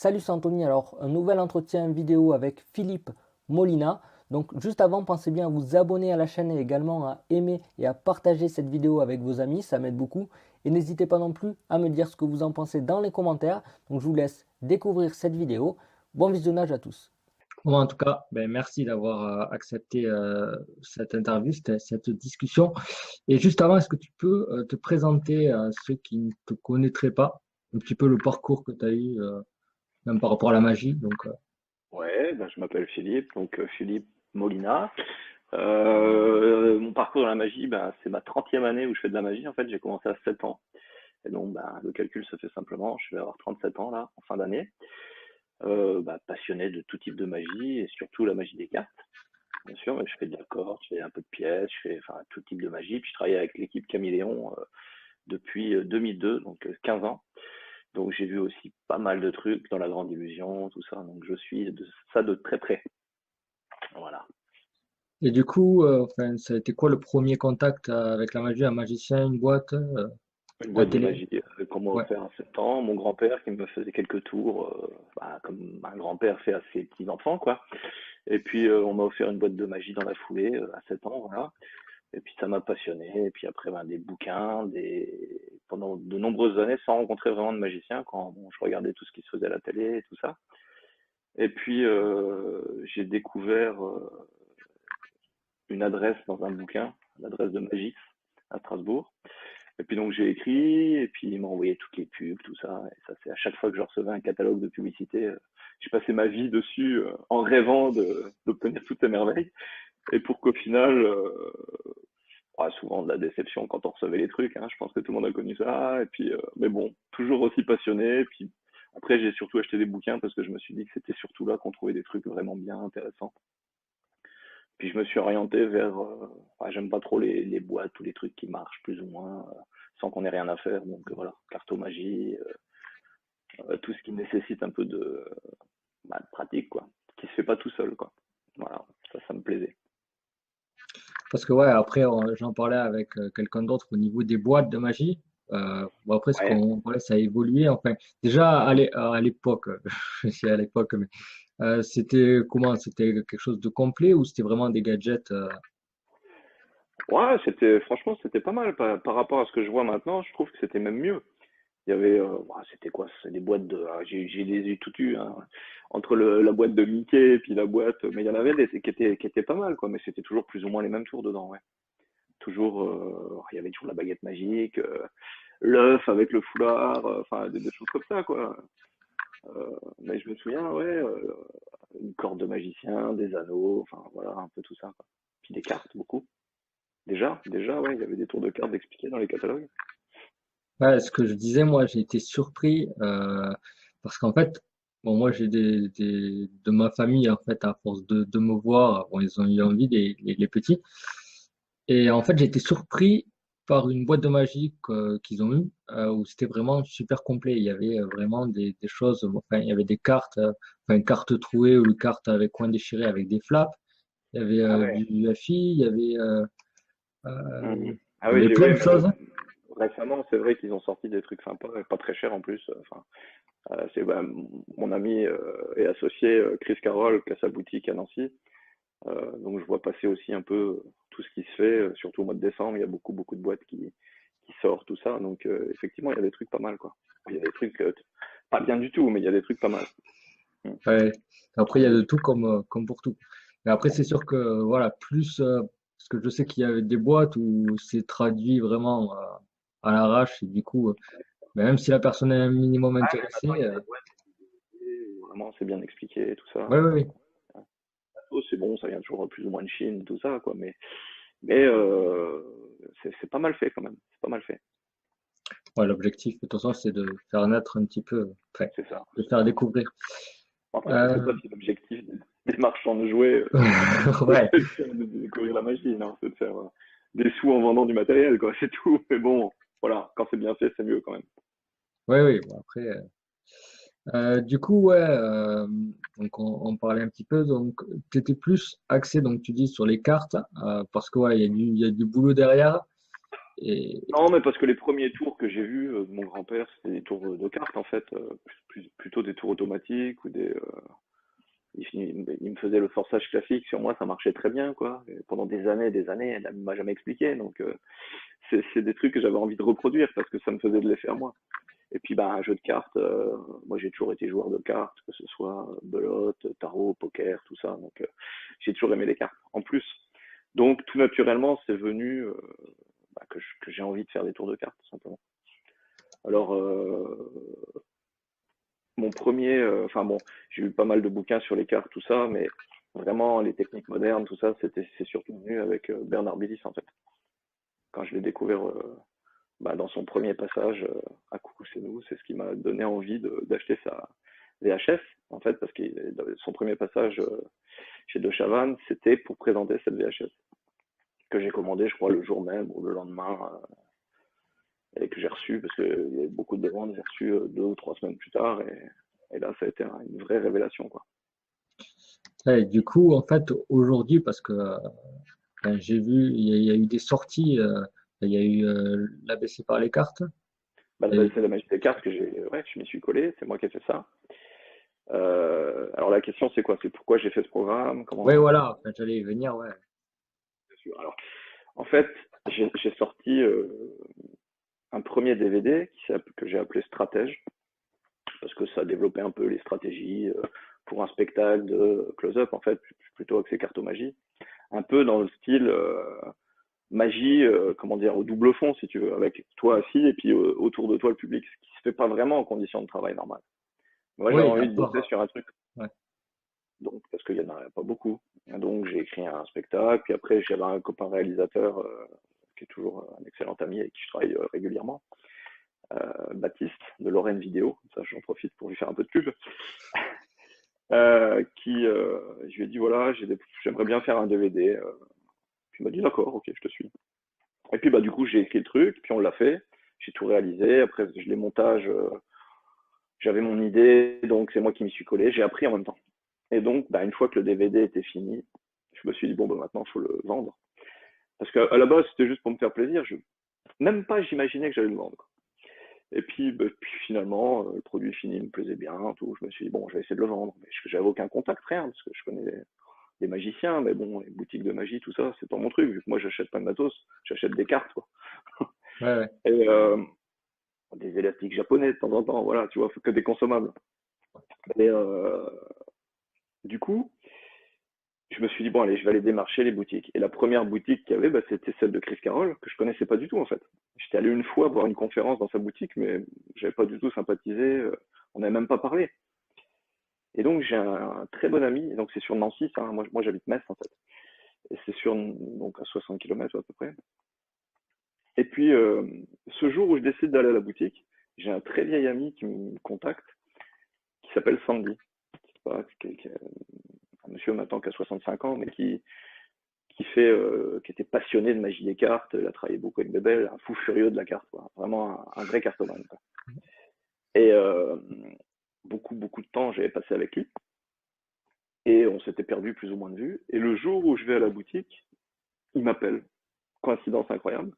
Salut, c'est Anthony. Alors, un nouvel entretien vidéo avec Philippe Molina. Donc, juste avant, pensez bien à vous abonner à la chaîne et également à aimer et à partager cette vidéo avec vos amis, ça m'aide beaucoup. Et n'hésitez pas non plus à me dire ce que vous en pensez dans les commentaires. Donc, je vous laisse découvrir cette vidéo. Bon visionnage à tous. Bon, en tout cas, merci d'avoir accepté cette interview, cette discussion. Et juste avant, est-ce que tu peux te présenter à ceux qui ne te connaîtraient pas, un petit peu le parcours que tu as eu, même par rapport à la magie. Ouais, je m'appelle Philippe, Philippe Molina. Mon parcours dans la magie, c'est ma 30e année où je fais de la magie. En fait, j'ai commencé à 7 ans. Et donc, le calcul se fait simplement. Je vais avoir 37 ans là, en fin d'année. Passionné de tout type de magie et surtout la magie des cartes. Bien sûr, mais je fais de la corde, je fais un peu de pièces, je fais enfin tout type de magie. Puis je travaille avec l'équipe Caméléon depuis 2002, 15 ans. Donc j'ai vu aussi pas mal de trucs dans la grande illusion, tout ça. Donc je suis de ça de très près. Voilà. Et du coup, enfin, ça a été quoi le premier contact avec la magie, un magicien, une boîte, Une la boîte de télé? magie qu'on m'a Ouais. offert à 7 ans. Mon grand-père qui me faisait quelques tours, comme un grand-père fait à ses petits-enfants, quoi. Et puis on m'a offert une boîte de magie dans la foulée à 7 ans, voilà. Et puis ça m'a passionné. Et puis après, des bouquins, pendant de nombreuses années sans rencontrer vraiment de magicien, quand bon, je regardais tout ce qui se faisait à la télé et tout ça. Et puis j'ai découvert une adresse dans un bouquin, l'adresse de Magix à Strasbourg. Et puis donc j'ai écrit, et puis il m'a envoyé toutes les pubs, tout ça. Et ça, c'est à chaque fois que je recevais un catalogue de publicité, je passais ma vie dessus en rêvant d'obtenir toutes ces merveilles. Et pour qu'au final, souvent de la déception quand on recevait les trucs, hein, je pense que tout le monde a connu ça. Et puis, mais bon, toujours aussi passionné. Et puis après, j'ai surtout acheté des bouquins parce que je me suis dit que c'était surtout là qu'on trouvait des trucs vraiment bien intéressants. Puis je me suis orienté vers, j'aime pas trop les boîtes ou les trucs qui marchent plus ou moins sans qu'on ait rien à faire. Donc voilà, cartomagie, tout ce qui nécessite un peu de pratique, quoi, qui se fait pas tout seul, quoi. Voilà, ça me plaisait. Parce que ouais, après, j'en parlais avec quelqu'un d'autre au niveau des boîtes de magie. Bon, après, ce Ouais. qu'on voilà, ça a évolué. Enfin, déjà à l'époque, je suis à l'époque, mais c'était comment? C'était quelque chose de complet ou c'était vraiment des gadgets? Ouais, franchement, c'était pas mal par rapport à ce que je vois maintenant. Je trouve que c'était même mieux. Il y avait, c'était quoi? C'est des boîtes j'ai les ai toutes eues, hein. Entre la boîte de Mickey et puis la boîte, mais il y en avait des qui étaient pas mal, quoi. Mais c'était toujours plus ou moins les mêmes tours dedans, ouais. Toujours, il y avait toujours la baguette magique, l'œuf avec le foulard, des choses comme ça, quoi. Mais je me souviens, ouais, une corde de magicien, des anneaux, enfin voilà, un peu tout ça, quoi. Puis des cartes, beaucoup. Déjà, ouais, il y avait des tours de cartes expliqués dans les catalogues. Ouais, ce que je disais, moi, j'ai été surpris parce qu'en fait, bon, moi, j'ai de ma famille, en fait, à force de me voir, bon, ils ont eu envie, les petits. Et en fait, j'ai été surpris par une boîte de magie qu'ils ont eue, où c'était vraiment super complet. Il y avait vraiment des choses, bon, enfin, il y avait des cartes, enfin, une carte trouée ou une carte avec coin déchiré avec des flaps. Il y avait Ah du ouais. UFI, euh, Mhm. Ah il y oui, avait plein de même choses. récemment, c'est vrai qu'ils ont sorti des trucs sympas, et pas très chers en plus. Enfin, mon ami est associé Chris Carroll, qui a sa boutique à Nancy. Donc je vois passer aussi un peu tout ce qui se fait, surtout au mois de décembre. Il y a beaucoup beaucoup de boîtes qui sortent tout ça. Donc effectivement, il y a des trucs pas mal, quoi. Il y a des trucs pas bien du tout, mais il y a des trucs pas mal. Mm. Ouais. Après, il y a de tout comme pour tout. Mais après, c'est sûr que, voilà, plus, parce que je sais qu'il y a des boîtes où c'est traduit vraiment à l'arrache, et du coup, même si la personne est un minimum Ah oui, maintenant intéressée, il y a des boîtes où vraiment c'est bien expliqué et tout ça. ouais, ouais, ouais. Oh, c'est bon, ça vient toujours plus ou moins de Chine, tout ça, quoi. Mais c'est pas mal fait quand même. C'est pas mal fait. Ouais, l'objectif, de toute façon, c'est de faire naître un petit peu, enfin, C'est ça, de c'est faire ça. découvrir. Après, je sais pas Euh, si l'objectif des marchands de jouets, ouais, c'est de découvrir la magie, non, c'est de faire des sous en vendant du matériel, quoi, c'est tout. Mais bon, voilà, quand c'est bien fait, c'est mieux quand même. ouais, ouais. Bon, après, du coup, ouais, donc on parlait un petit peu, donc tu étais plus axé, donc tu dis, sur les cartes, parce que ouais, il y a du boulot derrière. et, Non, mais parce que les premiers tours que j'ai vus de mon grand-père, c'était des tours de cartes en fait, plutôt des tours automatiques ou il me faisait le forçage classique sur moi, ça marchait très bien quoi. Et pendant des années, elle ne m'a jamais expliqué. Donc c'est des trucs que j'avais envie de reproduire parce que ça me faisait de l'effet à moi. Et puis bah un jeu de cartes, moi j'ai toujours été joueur de cartes, que ce soit belote, tarot, poker, tout ça. Donc j'ai toujours aimé les cartes. En plus, donc tout naturellement, c'est venu que j'ai envie de faire des tours de cartes, tout simplement. Alors, mon premier, enfin bon, j'ai eu pas mal de bouquins sur les cartes, tout ça, mais vraiment les techniques modernes, tout ça, c'est surtout venu avec Bernard Billis en fait. Quand je l'ai découvert dans son premier passage à Coucou c'est nous, c'est ce qui m'a donné envie d'acheter sa VHS en fait, parce que son premier passage chez De Chavannes, c'était pour présenter cette VHS que j'ai commandé, je crois, le jour même ou le lendemain, et que j'ai reçu, parce qu'il y avait beaucoup de demandes, j'ai reçu 2 ou 3 semaines plus tard, et là, ça a été une vraie révélation, quoi. ouais, du coup, en fait, aujourd'hui, parce que ben, j'ai vu, il y a eu des sorties, il y a eu l'ABC par les cartes. Bah, Et, c'est la magie des cartes que ouais, je m'y suis collé, c'est moi qui ai fait ça. Alors la question, c'est quoi? C'est pourquoi j'ai fait ce programme? ouais, Comment? voilà, enfin, j'allais y venir, ouais. Alors, en fait, j'ai sorti un premier DVD que j'ai appelé Stratège, parce que ça développait un peu les stratégies pour un spectacle de close-up, en fait, plutôt avec ces cartes magie. Un peu dans le style magie, comment dire, au double fond, si tu veux, avec toi assis et puis autour de toi le public, ce qui se fait pas vraiment en conditions de travail normales. Moi, j'avais Oui, envie de bosser d'accord. sur un truc, Ouais. donc parce qu'il y en a pas beaucoup. Donc j'ai écrit un spectacle, puis après j'avais un copain réalisateur qui est toujours un excellent ami avec qui je travaille régulièrement, Baptiste de Lorraine Vidéo, ça j'en profite pour lui faire un peu de pub, je lui ai dit voilà, j'aimerais bien faire un DVD. Puis il m'a dit d'accord, ok, je te suis. Et puis bah du coup j'ai écrit le truc, puis on l'a fait, j'ai tout réalisé. Après je les montage, j'avais mon idée, donc c'est moi qui m'y suis collé. J'ai appris en même temps. Et donc bah, une fois que le DVD était fini, je me suis dit bon bah maintenant il faut le vendre. Parce qu'à la base c'était juste pour me faire plaisir. Même pas j'imaginais que j'allais le vendre, quoi. Et puis, bah, puis finalement le produit fini me plaisait bien, tout. Je me suis dit bon je vais essayer de le vendre. Mais j'avais aucun contact, rien, parce que je connais des magiciens, mais bon les boutiques de magie tout ça c'est pas mon truc. Vu que moi j'achète pas de matos, j'achète des cartes quoi. Ouais, ouais. Et des élastiques japonais de temps en temps, voilà, tu vois, que des consommables. Et du coup, je me suis dit, bon, allez, je vais aller démarcher les boutiques. Et la première boutique qu'il y avait, bah, c'était celle de Chris Carroll, que je connaissais pas du tout, en fait. J'étais allé une fois voir une conférence dans sa boutique, mais j'avais pas du tout sympathisé, on n'avait même pas parlé. Et donc, j'ai un très bon ami, et donc c'est sur Nancy, ça, hein, moi j'habite Metz, en fait. Et c'est donc à 60 km à peu près. Et puis, ce jour où je décide d'aller à la boutique, j'ai un très vieil ami qui me contacte, qui s'appelle Sandy. Voilà, un monsieur maintenant qui a 65 ans, mais qui était passionné de magie des cartes. Il a travaillé beaucoup avec Bebel, un fou furieux de la carte, quoi. Vraiment un vrai cartomane, quoi. Et beaucoup, beaucoup de temps, j'avais passé avec lui. Et on s'était perdu plus ou moins de vue. Et le jour où je vais à la boutique, il m'appelle. Coïncidence incroyable.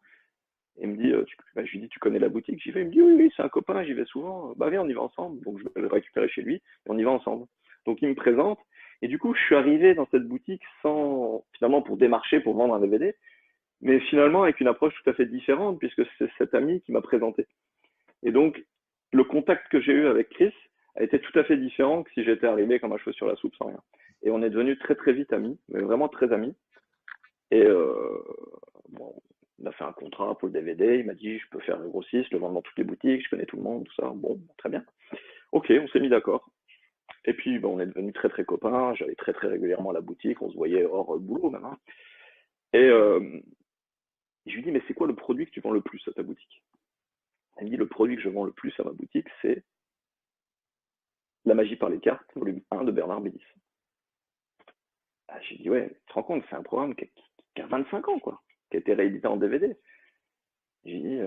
Et il me dit, je lui dis, tu connais la boutique? J'y vais. Il me dit, oui, oui, c'est un copain, j'y vais souvent. Bah viens, on y va ensemble. Donc je vais le récupérer chez lui et on y va ensemble. Donc il me présente. Et du coup, je suis arrivé dans cette boutique finalement, pour démarcher, pour vendre un DVD, mais finalement avec une approche tout à fait différente, puisque c'est cet ami qui m'a présenté. Et donc, le contact que j'ai eu avec Chris a été tout à fait différent que si j'étais arrivé comme un cheveu sur la soupe sans rien. Et on est devenus très très vite amis, mais vraiment très amis. Et bon, on a fait un contrat pour le DVD, il m'a dit je peux faire le grossiste, le vendre dans toutes les boutiques, je connais tout le monde, tout ça. Bon, très bien. Ok, on s'est mis d'accord. Et puis on est devenus très très copains, j'allais très très régulièrement à la boutique, on se voyait hors boulot même, hein. Et je lui dis mais c'est quoi le produit que tu vends le plus à ta boutique? Il me dit le produit que je vends le plus à ma boutique c'est La magie par les cartes, volume 1 de Bernard Bélis. Ah, j'ai dit ouais, tu te rends compte, c'est un programme qui a 25 ans quoi, qui a été réédité en DVD. J'ai dit,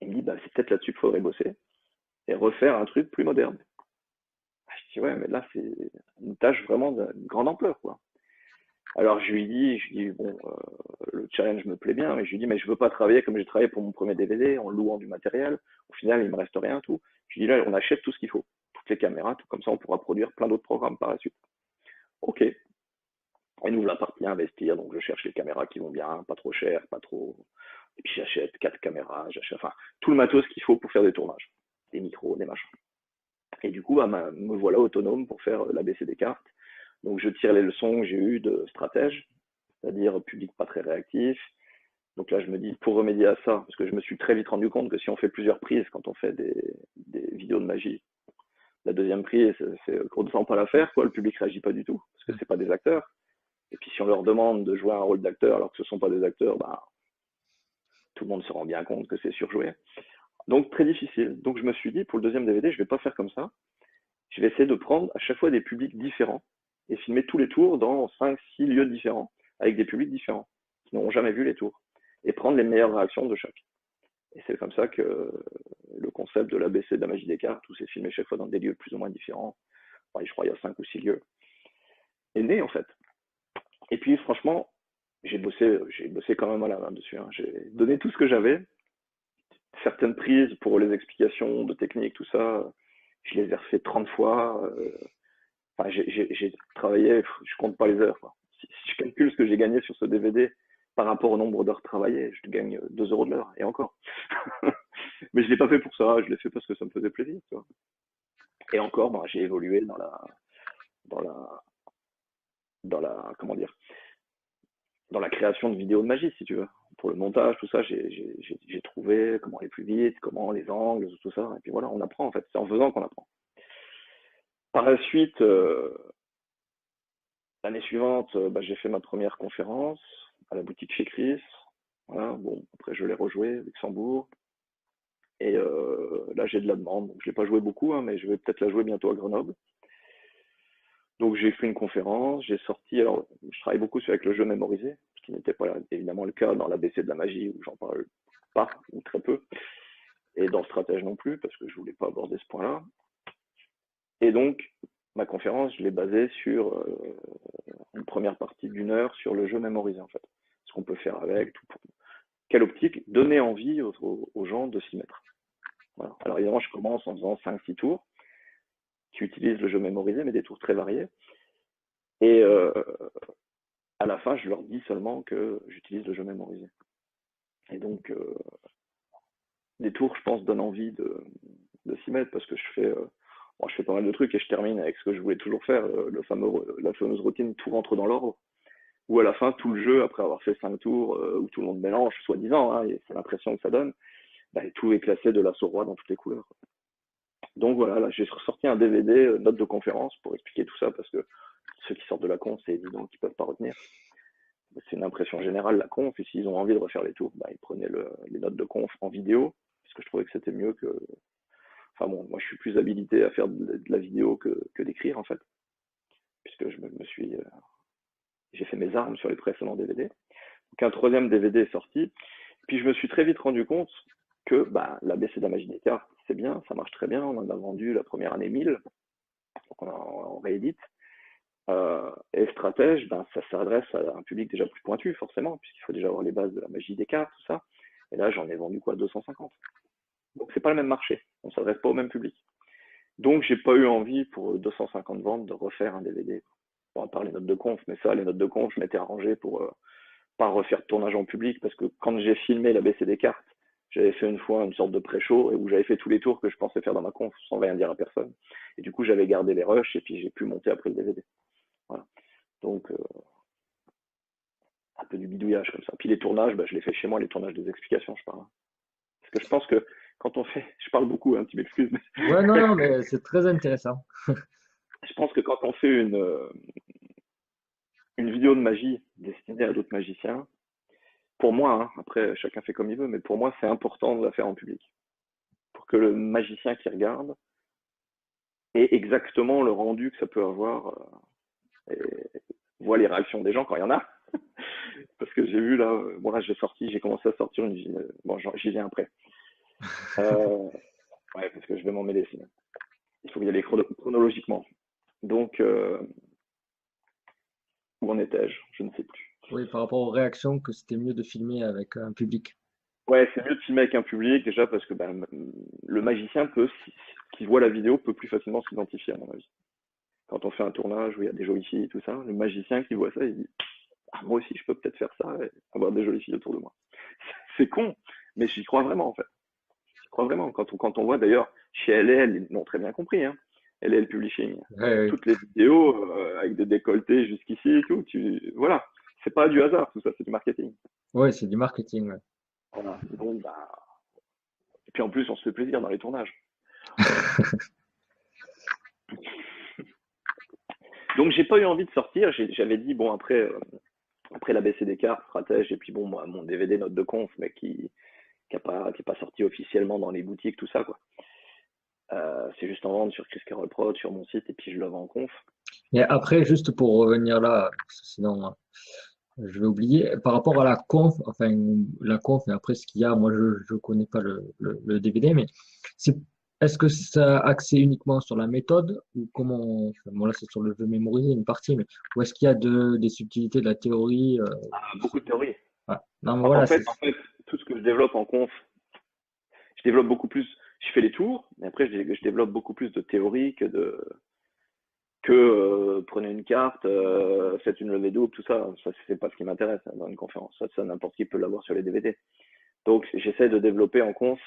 il me dit bah c'est peut-être là-dessus qu'il faudrait bosser et refaire un truc plus moderne. Ah, je dis ouais mais là c'est une tâche vraiment d'une grande ampleur quoi. Alors je lui dis bon, le challenge me plaît bien, mais je lui dis mais je veux pas travailler comme j'ai travaillé pour mon premier DVD en louant du matériel. Au final, il me reste rien tout. Je lui dis là, on achète tout ce qu'il faut, toutes les caméras, tout comme ça, on pourra produire plein d'autres programmes par la suite. Ok. Et nous, la partie investir, donc je cherche les caméras qui vont bien, pas trop cher, pas trop. Et puis j'achète 4 caméras, j'achète enfin tout le matos qu'il faut pour faire des tournages, des micros, des machins. Et du coup, bah, me voilà autonome pour faire l'ABC des cartes. Donc je tire les leçons que j'ai eues de stratège, c'est-à-dire public pas très réactif. Donc là, je me dis, pour remédier à ça, parce que je me suis très vite rendu compte que si on fait plusieurs prises quand on fait des vidéos de magie, la deuxième prise, c'est qu'on ne sent pas la faire, quoi. Le public réagit pas du tout, parce que c'est pas des acteurs. Et puis si on leur demande de jouer un rôle d'acteur alors que ce ne sont pas des acteurs, bah, tout le monde se rend bien compte que c'est surjoué. Donc très difficile. Donc je me suis dit, pour le deuxième DVD, je vais pas faire comme ça. Je vais essayer de prendre à chaque fois des publics différents et filmer tous les tours dans 5, 6 lieux différents, avec des publics différents, qui n'auront jamais vu les tours, et prendre les meilleures réactions de chaque. Et c'est comme ça que le concept de l'ABC de la magie des cartes, où c'est filmé chaque fois dans des lieux plus ou moins différents, enfin, je crois qu'il y a 5 ou 6 lieux, est né en fait. Et puis franchement, j'ai bossé quand même à la main dessus. Hein. J'ai donné tout ce que j'avais. Certaines prises pour les explications de technique, tout ça, je les ai refait 30 fois. Enfin, j'ai travaillé, je compte pas les heures. Quoi. Si je calcule ce que j'ai gagné sur ce DVD par rapport au nombre d'heures travaillées, je gagne 2 euros de l'heure, et encore. Mais je l'ai pas fait pour ça, je l'ai fait parce que ça me faisait plaisir. Tu vois. Et encore, ben, j'ai évolué dans la, comment dire, dans la création de vidéos de magie, si tu veux. Pour le montage, tout ça, j'ai trouvé comment aller plus vite, comment les angles, tout ça. Et puis voilà, on apprend en fait. C'est en faisant qu'on apprend. Par la suite, l'année suivante, bah, j'ai fait ma première conférence à la boutique chez Chris. Voilà, bon, après je l'ai rejoué à Luxembourg. Et là, j'ai de la demande. Donc, je ne l'ai pas joué beaucoup, hein, mais je vais peut-être la jouer bientôt à Grenoble. Donc, j'ai fait une conférence, j'ai sorti. Alors, je travaille beaucoup avec le jeu mémorisé, ce qui n'était pas évidemment le cas dans l'ABC de la magie, où j'en parle pas, ou très peu, et dans Stratège non plus, parce que je voulais pas aborder ce point-là. Et donc, ma conférence, je l'ai basée sur une première partie d'1 heure sur le jeu mémorisé, en fait. Ce qu'on peut faire avec, tout pour... Quelle optique donner envie aux gens de s'y mettre. Voilà. Alors évidemment, je commence en faisant 5, 6 tours qui utilisent le jeu mémorisé, mais des tours très variés. Et à la fin, je leur dis seulement que j'utilise le jeu mémorisé. Et donc, des tours, je pense, donnent envie de s'y mettre parce que je fais pas mal de trucs et je termine avec ce que je voulais toujours faire, la fameuse routine, tout rentre dans l'ordre. Où à la fin, tout le jeu, après avoir fait 5 tours, où tout le monde mélange, soi-disant, hein, c'est l'impression que ça donne, bah, tout est classé de l'as au roi dans toutes les couleurs. Donc voilà, là j'ai ressorti un DVD, note de conférence, pour expliquer tout ça, parce que ceux qui sortent de la conf, c'est évident qu'ils peuvent pas retenir. C'est une impression générale, la conf, et s'ils ont envie de refaire les tours, bah, ils prenaient les notes de conf en vidéo, parce que je trouvais que c'était mieux que... Enfin bon, moi je suis plus habilité à faire de la vidéo que d'écrire, en fait, puisque j'ai fait mes armes sur les précédents DVD. Donc un troisième DVD est sorti, puis je me suis très vite rendu compte que bah, l'ABC de la magie des cartes, c'est bien, ça marche très bien, on en a vendu la première année 1000, donc on réédite. Et stratège, ben, ça s'adresse à un public déjà plus pointu, forcément, puisqu'il faut déjà avoir les bases de la magie des cartes, tout ça. Et là, j'en ai vendu quoi, 250. Donc c'est pas le même marché, on s'adresse pas au même public. Donc j'ai pas eu envie pour 250 ventes de refaire un DVD. Bon, à part les notes de conf, mais ça, les notes de conf, je m'étais arrangé pour pas refaire de tournage en public, parce que quand j'ai filmé l'ABC des cartes, j'avais fait une fois une sorte de pré-show où j'avais fait tous les tours que je pensais faire dans ma conf sans rien dire à personne. Et du coup, j'avais gardé les rushs et puis j'ai pu monter après le DVD. Voilà. Donc, un peu du bidouillage comme ça. Puis les tournages, bah, je les fais chez moi, les tournages des explications, je parle. Parce que je pense que quand on fait, je parle beaucoup, hein, tu m'excuses, mais Ouais, non, non, mais c'est très intéressant. je pense que quand on fait une vidéo de magie destinée à d'autres magiciens, pour moi, hein, après chacun fait comme il veut, mais pour moi c'est important de la faire en public. Pour que le magicien qui regarde ait exactement le rendu que ça peut avoir, et voit les réactions des gens quand il y en a. Parce que j'ai vu là, bon là j'ai commencé à sortir bon j'y viens après. Ouais, parce que je vais m'en mêler sinon. Il faut y aller chronologiquement. Donc, Où en étais-je? Je ne sais plus. Oui, par rapport aux réactions, que c'était mieux de filmer avec un public. Ouais, c'est mieux de filmer avec un public déjà parce que ben, le magicien qui voit la vidéo peut plus facilement s'identifier à mon avis. Quand on fait un tournage où il y a des jolies filles et tout ça, le magicien qui voit ça, il dit ah, moi aussi je peux peut-être faire ça et avoir des jolies filles autour de moi. C'est con, mais j'y crois vraiment en fait. J'y crois vraiment. Quand on voit d'ailleurs chez LA, ils l'ont très bien compris, hein. LA Publishing. Oui, oui. Toutes les vidéos avec des décolletés jusqu'ici et tout, voilà. C'est pas du hasard tout ça, c'est du marketing. Oui, c'est du marketing. Ouais. Voilà. Donc, bah, et puis en plus, on se fait plaisir dans les tournages. Donc j'ai pas eu envie de sortir. J'avais dit bon après l'ABC des cartes, stratège et puis bon moi mon DVD note de conf mais qui est pas sorti officiellement dans les boutiques tout ça quoi. C'est juste en vente sur Chris Carroll Prod sur mon site et puis je le vends en conf. Et après, juste pour revenir là, parce que sinon je vais oublier, par rapport à la conf, enfin la conf et après ce qu'il y a, moi je connais pas le DVD, mais c'est est-ce que ça axé uniquement sur la méthode ou comment, enfin, bon là c'est sur le jeu mémorisé une partie, mais ou est-ce qu'il y a des subtilités de la théorie Beaucoup de théories. ouais. Non, mais En voilà, c'est fait, en fait, tout ce que je développe en conf, je développe beaucoup plus. Je fais les tours, mais après je développe beaucoup plus de théorie que prenez une carte, faites une levée double, tout ça. Ça c'est pas ce qui m'intéresse hein, dans une conférence. Ça n'importe qui peut l'avoir sur les DVD. Donc j'essaie de développer en conf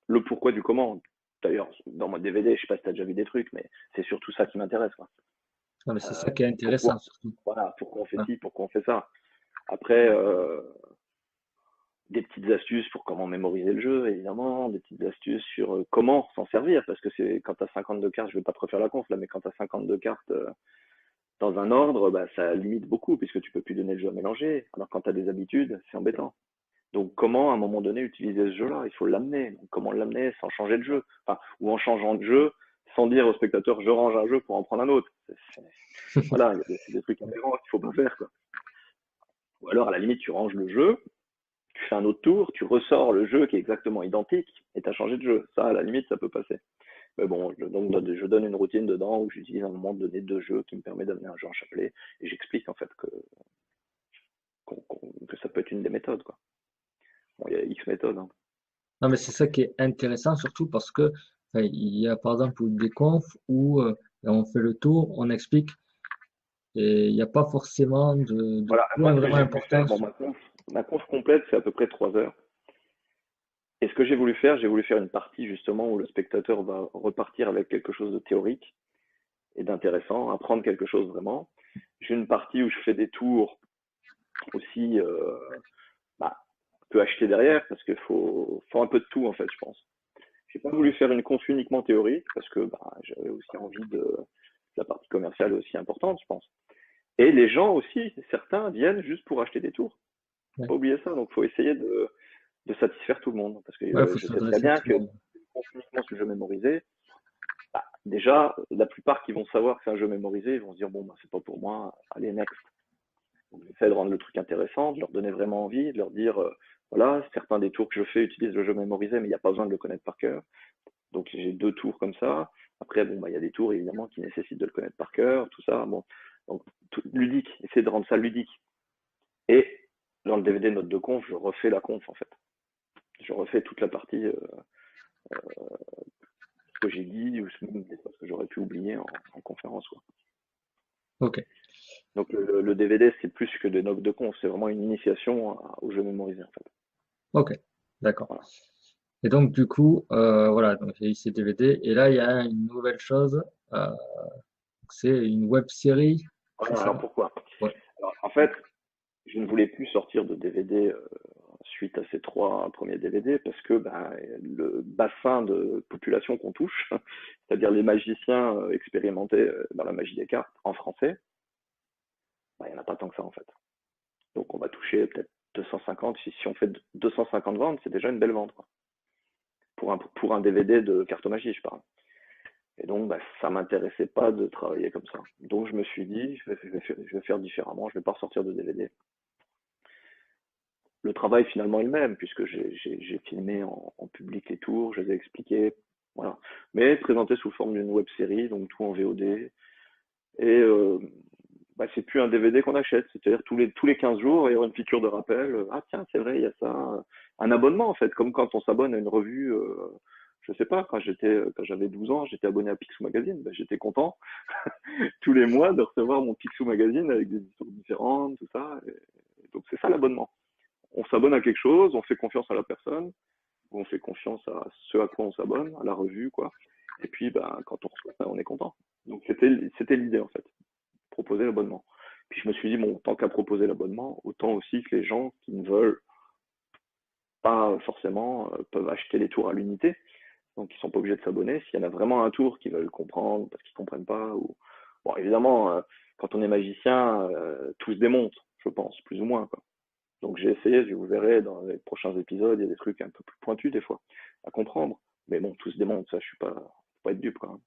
le pourquoi du comment. D'ailleurs, dans mon DVD, je sais pas si tu as déjà vu des trucs, mais c'est surtout ça qui m'intéresse. Quoi. non, mais c'est ça qui est intéressant Pourquoi surtout. Voilà, pourquoi on fait Ouais. ci, pourquoi on fait ça. Après, des petites astuces pour comment mémoriser le jeu, évidemment, des petites astuces sur comment s'en servir, parce que c'est quand tu as 52 cartes, je vais pas te refaire la conf là, mais quand tu as 52 cartes dans un ordre, bah, ça limite beaucoup, puisque tu peux plus donner le jeu à mélanger. Alors quand tu as des habitudes, c'est embêtant. Donc comment à un moment donné utiliser ce jeu-là? Il faut l'amener. Donc, comment l'amener sans changer de jeu? Enfin, ou en changeant de jeu, sans dire au spectateur je range un jeu pour en prendre un autre. Voilà, il y a des trucs aberrants qu'il faut pas faire. Quoi. Ou alors à la limite tu ranges le jeu, tu fais un autre tour, tu ressors le jeu qui est exactement identique et tu as changé de jeu. Ça à la limite ça peut passer. Mais bon, je donne une routine dedans où j'utilise à un moment donné deux jeux qui me permet d'amener un jeu en chapelet et j'explique en fait que ça peut être une des méthodes. Quoi. Bon, il y a X méthodes. Hein. Non, mais c'est ça qui est intéressant surtout parce que enfin, il y a par exemple des confs où on fait le tour, on explique et il n'y a pas forcément de Voilà, moi point ce que vraiment j'ai voulu important faire, bon, ma conf complète, c'est à peu près 3 heures. Et ce que j'ai voulu faire une partie justement où le spectateur va repartir avec quelque chose de théorique et d'intéressant, apprendre quelque chose vraiment. J'ai une partie où je fais des tours aussi, bah, on peut acheter derrière parce qu'il faut un peu de tout en fait, je pense. J'ai pas voulu faire une conf uniquement théorique parce que bah, j'avais aussi envie de la partie commerciale aussi importante, je pense. Et les gens aussi, certains viennent juste pour acheter des tours. Faut ouais. pas oublier ça, donc il faut essayer de satisfaire tout le monde. Parce que Ouais, faut je sais très s'adresser à bien tout le que monde. uniquement ce jeu mémorisé, bah, déjà, la plupart qui vont savoir que c'est un jeu mémorisé, ils vont se dire bon, bah, c'est pas pour moi, allez, next. Donc, j'essaie de rendre le truc intéressant, de leur donner vraiment envie, de leur dire voilà, certains des tours que je fais utilisent le jeu mémorisé, mais il n'y a pas besoin de le connaître par cœur. Donc j'ai deux tours comme ça. Après, bon, bah, il y a des tours évidemment qui nécessitent de le connaître par cœur, tout ça. Bon, donc ludique, essayer de rendre ça ludique. Et dans le DVD note de conf, je refais la conf en fait. Je refais toute la partie ce que j'ai dit ou même des choses que j'aurais pu oublier en conférence. Quoi. Ok, Donc le DVD, c'est plus que des notes de conf, c'est vraiment une initiation au jeu mémorisé en fait. ok, d'accord. Voilà. Et donc du coup, voilà, donc j'ai eu ces DVD et là il y a une nouvelle chose, euh, c'est une web série, c'est Voilà, ça? alors pourquoi Ouais, Alors en fait, je ne voulais plus sortir de DVD suite à ces 3 premiers DVD parce que ben, le bassin de population qu'on touche, c'est-à-dire les magiciens expérimentés dans la magie des cartes en français, ben, il n'y en a pas tant que ça en fait. Donc on va toucher peut-être 250. Si on fait 250 ventes, c'est déjà une belle vente. Quoi. Pour un DVD de cartomagie, je parle. Et donc, bah, ça m'intéressait pas de travailler comme ça. Donc, je me suis dit, je vais faire différemment, je vais pas ressortir de DVD. Le travail finalement est le même, puisque j'ai filmé en public les tours, je les ai expliqués, voilà. Mais présenté sous forme d'une web série, donc tout en VOD. Et bah, c'est plus un DVD qu'on achète. C'est-à-dire tous les 15 jours, il y aura une piqûre de rappel. Ah tiens, c'est vrai, il y a ça. Un abonnement, en fait, comme quand on s'abonne à une revue. Je sais pas, quand j'avais 12 ans, j'étais abonné à Picsou Magazine. Bah, j'étais content tous les mois de recevoir mon Picsou Magazine avec des histoires différentes, tout ça. Et donc c'est ça l'abonnement. On s'abonne à quelque chose, on fait confiance à la personne, on fait confiance à ce à quoi on s'abonne, à la revue, quoi. Et puis, ben, quand on reçoit ça, on est content. Donc c'était l'idée, en fait, proposer l'abonnement. Puis je me suis dit, bon, tant qu'à proposer l'abonnement, autant aussi que les gens qui ne veulent pas forcément peuvent acheter les tours à l'unité. Donc ils sont pas obligés de s'abonner. S'il y en a vraiment un tour qu'ils veulent comprendre parce qu'ils comprennent pas, ou bon, évidemment, quand on est magicien, tout se démonte, je pense, plus ou moins, quoi. Donc j'ai essayé, vous verrez dans les prochains épisodes, il y a des trucs un peu plus pointus des fois à comprendre. Mais bon, tout se démonte, ça, je suis pas, faut pas être dupe, quoi.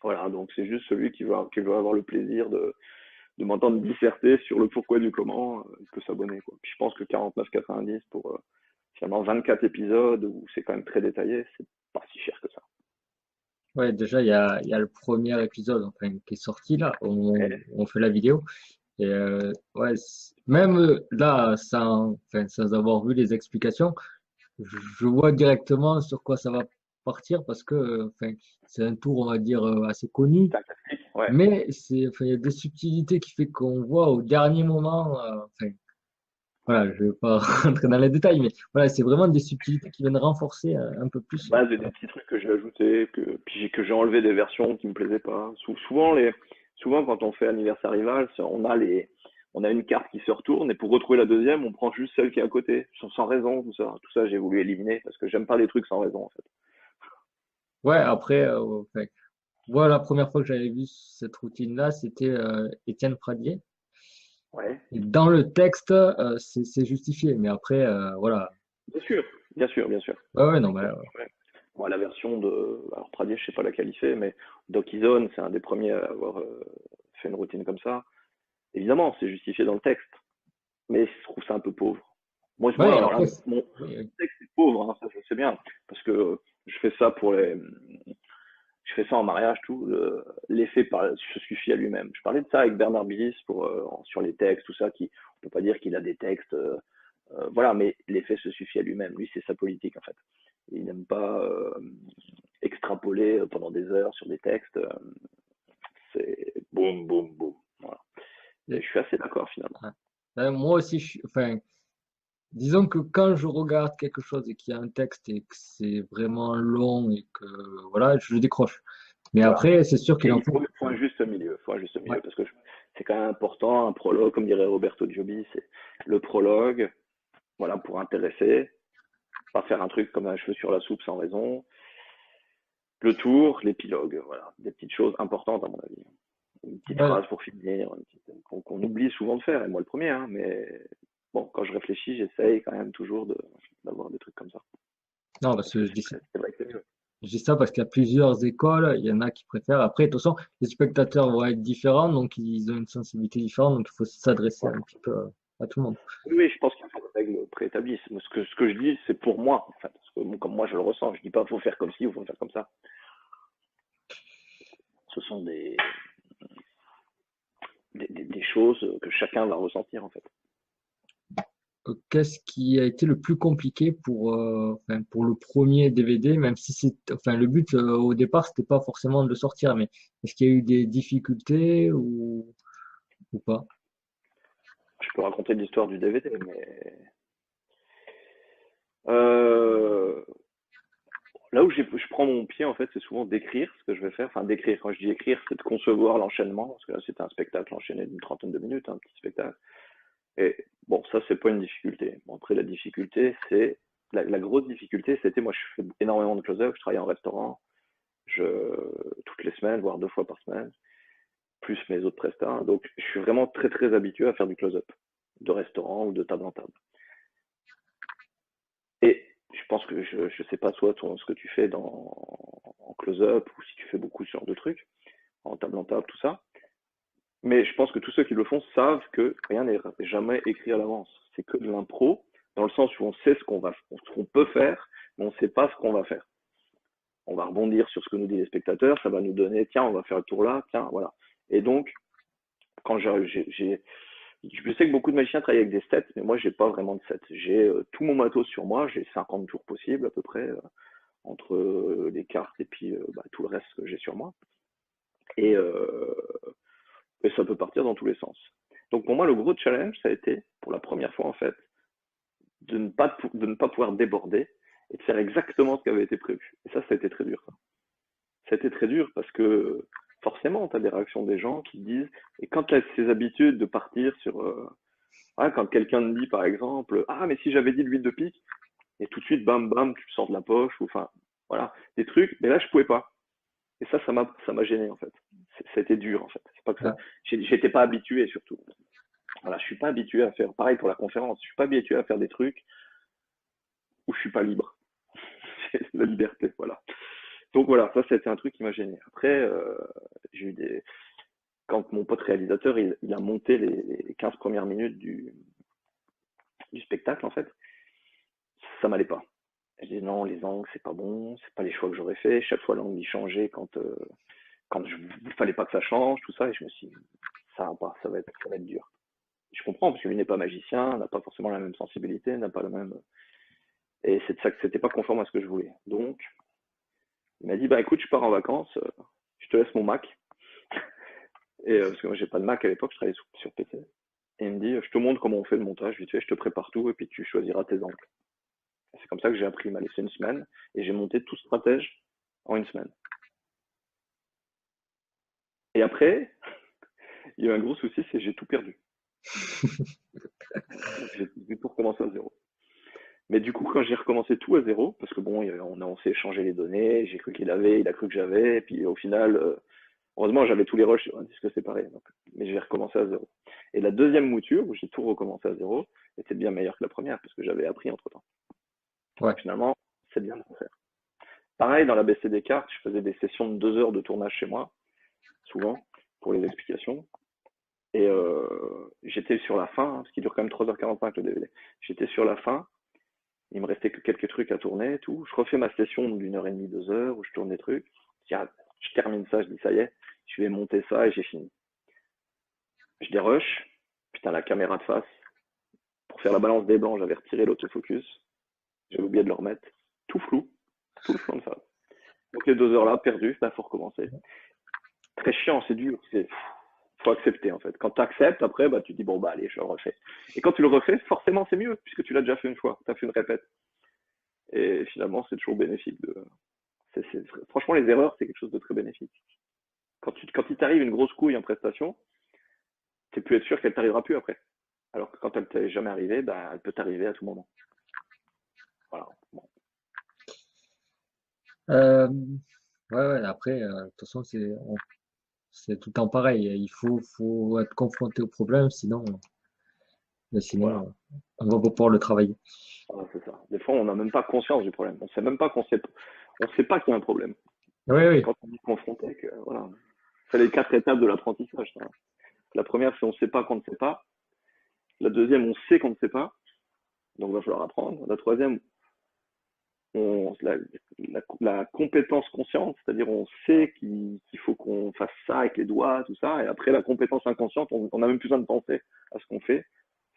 Voilà, donc c'est juste celui qui veut avoir le plaisir de m'entendre disserter sur le pourquoi du comment, il peut s'abonner, quoi. Puis je pense que 49,90 pour finalement 24 épisodes où c'est quand même très détaillé, c'est pas si cher que ça. Ouais, déjà, il y a le premier épisode enfin, qui est sorti là, où Et, on fait la vidéo. Et ouais, même là, enfin, sans avoir vu les explications, je vois directement sur quoi ça va partir parce que enfin, c'est un tour, on va dire, assez connu. c'est un classique, ouais. Mais enfin, il y a des subtilités qui fait qu'on voit au dernier moment. Enfin, voilà, je vais pas rentrer dans les détails, mais voilà, c'est vraiment des subtilités qui viennent renforcer un peu plus. Base des petits trucs que j'ai ajoutés, que j'ai enlevé des versions qui me plaisaient pas. Souvent quand on fait anniversaire rival, on a une carte qui se retourne et pour retrouver la deuxième, on prend juste celle qui est à côté, sans raison, tout ça. Tout ça, j'ai voulu éliminer parce que j'aime pas les trucs sans raison, en fait. Ouais, après, enfin, moi, la première fois que j'avais vu cette routine-là, c'était Étienne Pradier. Ouais. Et dans le texte, c'est justifié. Mais après, voilà. Bien sûr, bien sûr, bien sûr. Ouais, ouais, non, mais, Ouais. Moi, la version alors Pradier, je sais pas laquelle il fait, mais Doc Izone, c'est un des premiers à avoir fait une routine comme ça. Évidemment, c'est justifié dans le texte, mais je trouve ça un peu pauvre. Moi, ouais, alors là, après, mon oui, oui. texte est pauvre, hein, ça je sais bien, parce que je fais ça je fais ça en mariage, tout. L'effet se suffit à lui-même. Je parlais de ça avec Bernard Bliss sur les textes, tout ça, on peut pas dire qu'il a des textes, voilà, mais l'effet se suffit à lui-même. Lui, c'est sa politique en fait. Il n'aime pas extrapoler pendant des heures sur des textes. C'est boum, boum, boum. Voilà. Et Et, je suis assez d'accord finalement. ouais. Moi aussi, enfin, disons que quand je regarde quelque chose et qu'il y a un texte et que c'est vraiment long et que, voilà, je décroche. Mais Voilà. après, c'est sûr qu'il Et en il faut. faut un juste milieu. Faut un juste Ouais. milieu parce que c'est quand même important. Un prologue, comme dirait Roberto Giobbi, c'est le prologue, voilà, pour intéresser, pas faire un truc comme un cheveu sur la soupe sans raison. Le tour, l'épilogue, voilà, des petites choses importantes à mon avis. Une petite Ouais. phrase pour finir, qu'on oublie souvent de faire, et moi le premier, hein, mais bon, quand je réfléchis, j'essaye quand même toujours d'avoir des trucs comme ça. Non, parce Parce que que c'est vrai que c'est mieux. je dis ça parce qu'il y a plusieurs écoles, il y en a qui préfèrent. Après, de toute façon, les spectateurs vont être différents, donc ils ont une sensibilité différente, donc il faut s'adresser Voilà. un petit peu à tout le monde. Oui, oui, je pense qu'il y a des règles préétablies. Ce que je dis, c'est pour moi, en fait, parce que comme moi je le ressens. Je dis pas faut faire comme ci ou faut faire comme ça. Ce sont des choses que chacun va ressentir, en fait. Qu'est-ce qui a été le plus compliqué enfin, pour le premier DVD, même si enfin, le but au départ, c'était pas forcément de le sortir, mais est-ce qu'il y a eu des difficultés ou pas? Je peux raconter l'histoire du DVD, mais euh, là où je prends mon pied, en fait, c'est souvent d'écrire ce que je vais faire. Enfin, d'écrire. Quand je dis écrire, c'est de concevoir l'enchaînement, parce que là, c'était un spectacle enchaîné d'une trentaine de minutes, un petit spectacle. Et bon, ça, c'est pas une difficulté. Bon, après, la difficulté, la grosse difficulté, c'était moi, je fais énormément de close-up, je travaille en restaurant, je, toutes les semaines, voire 2 fois par semaine, plus mes autres prestats. Donc, je suis vraiment très, très habitué à faire du close-up, de restaurant ou de table en table. Et je pense que je sais pas, toi, ce que tu fais en close-up ou si tu fais beaucoup ce genre de trucs, en table, tout ça. Mais je pense que tous ceux qui le font savent que rien n'est jamais écrit à l'avance. C'est que de l'impro, dans le sens où on sait ce qu'on peut faire, mais on ne sait pas ce qu'on va faire. On va rebondir sur ce que nous disent les spectateurs, ça va nous donner, tiens, on va faire le tour là, tiens, voilà. Et donc, quand je sais que beaucoup de magiciens travaillent avec des sets, mais moi, j'ai pas vraiment de set. J'ai tout mon matos sur moi, j'ai 50 tours possibles à peu près, entre les cartes et puis bah, tout le reste que j'ai sur moi. Et, euh, et ça peut partir dans tous les sens. Donc pour moi, le gros challenge, ça a été, pour la première fois en fait, de ne pas pouvoir déborder et de faire exactement ce qui avait été prévu. Et ça a été très dur. Ça a été très dur parce que forcément, tu as des réactions des gens qui te disent, et quand tu as ces habitudes de partir sur, quand quelqu'un te dit par exemple, ah mais si j'avais dit l'huile de pique, et tout de suite, bam bam, tu le sors de la poche, ou enfin, voilà, des trucs, mais là je pouvais pas. Et ça m'a gêné en fait. Ça a été dur en fait. C'est pas que ça. Ah, J'étais pas habitué surtout. Voilà, je suis pas habitué à faire, pareil pour la conférence, je suis pas habitué à faire des trucs où je suis pas libre. C'est la liberté, voilà. Donc voilà, ça c'était un truc qui m'a gêné. Après, j'ai eu des, quand mon pote réalisateur, il a monté les 15 premières minutes du spectacle, en fait, ça m'allait pas. Je dis non, les angles, c'est pas bon, c'est pas les choix que j'aurais fait. Chaque fois, l'angle, il changeait quand il fallait pas que ça change, tout ça, et je me suis dit, ça va pas, ça va être dur. Je comprends, parce que lui n'est pas magicien, n'a pas forcément la même sensibilité, n'a pas le même. Et c'est de ça que c'était pas conforme à ce que je voulais. Donc, il m'a dit, bah écoute, je pars en vacances, je te laisse mon Mac. Et parce que moi, j'ai pas de Mac à l'époque, je travaillais sur PC. Et il me dit, je te montre comment on fait le montage, vite fait, je te prépare tout, et puis tu choisiras tes angles. C'est comme ça que j'ai appris, il m'a laissé une semaine, et j'ai monté tout stratège en une semaine. Et après, il y a eu un gros souci, c'est que j'ai tout perdu. Donc j'ai tout recommencé à zéro. Mais du coup, quand j'ai recommencé tout à zéro, parce que bon, on s'est échangé les données, j'ai cru qu'il avait, il a cru que j'avais, et puis au final, heureusement, j'avais tous les rushs sur un disque séparé, donc, mais j'ai recommencé à zéro. Et la deuxième mouture, où j'ai tout recommencé à zéro, était bien meilleure que la première, parce que j'avais appris entre-temps. ouais. Donc finalement, c'est bien de le faire. Pareil, dans la BC des cartes, je faisais des sessions de 2 heures de tournage chez moi, souvent, pour les explications. Et j'étais sur la fin, hein, parce qu'il dure quand même 3h45 le DVD. J'étais sur la fin, il me restait que quelques trucs à tourner et tout. Je refais ma session d'une heure et demie, 2 heures, où je tourne des trucs. Je termine ça, je dis ça y est, je vais monter ça et j'ai fini. Je dérush, putain, la caméra de face. Pour faire la balance des blancs, j'avais retiré l'autofocus. J'avais oublié de le remettre. Tout le flou en face. Donc les 2 heures là, perdues, il faut recommencer. Très chiant, c'est dur. Faut accepter en fait. Quand tu acceptes, après, bah, tu te dis bon bah allez, je le refais. Et quand tu le refais, forcément c'est mieux, puisque tu l'as déjà fait une fois, tu as fait une répète. Et finalement, c'est toujours bénéfique de. Franchement, les erreurs, c'est quelque chose de très bénéfique. Quand il t'arrive une grosse couille en prestation, tu peux être sûr qu'elle t'arrivera plus après. Alors que quand elle t'est jamais arrivée, bah, elle peut t'arriver à tout moment. Voilà. Bon. Euh, ouais, ouais, après, de toute façon, c'est tout le temps pareil. Faut être confronté au problème, sinon, Voilà. on va pas pouvoir le travailler. Voilà, c'est ça. Des fois, on n'a même pas conscience du problème. On sait même pas on sait pas qu'il y a un problème. Oui, C'est oui. quand on est confronté que, voilà. C'est les 4 étapes de l'apprentissage. Ça. La première, c'est on ne sait pas qu'on ne sait pas. La deuxième, on sait qu'on ne sait pas. Donc, il va falloir apprendre. La troisième, la compétence consciente, c'est-à-dire on sait qu'il faut qu'on fasse ça avec les doigts, tout ça. Et après, la compétence inconsciente, on n'a même plus besoin de penser à ce qu'on fait.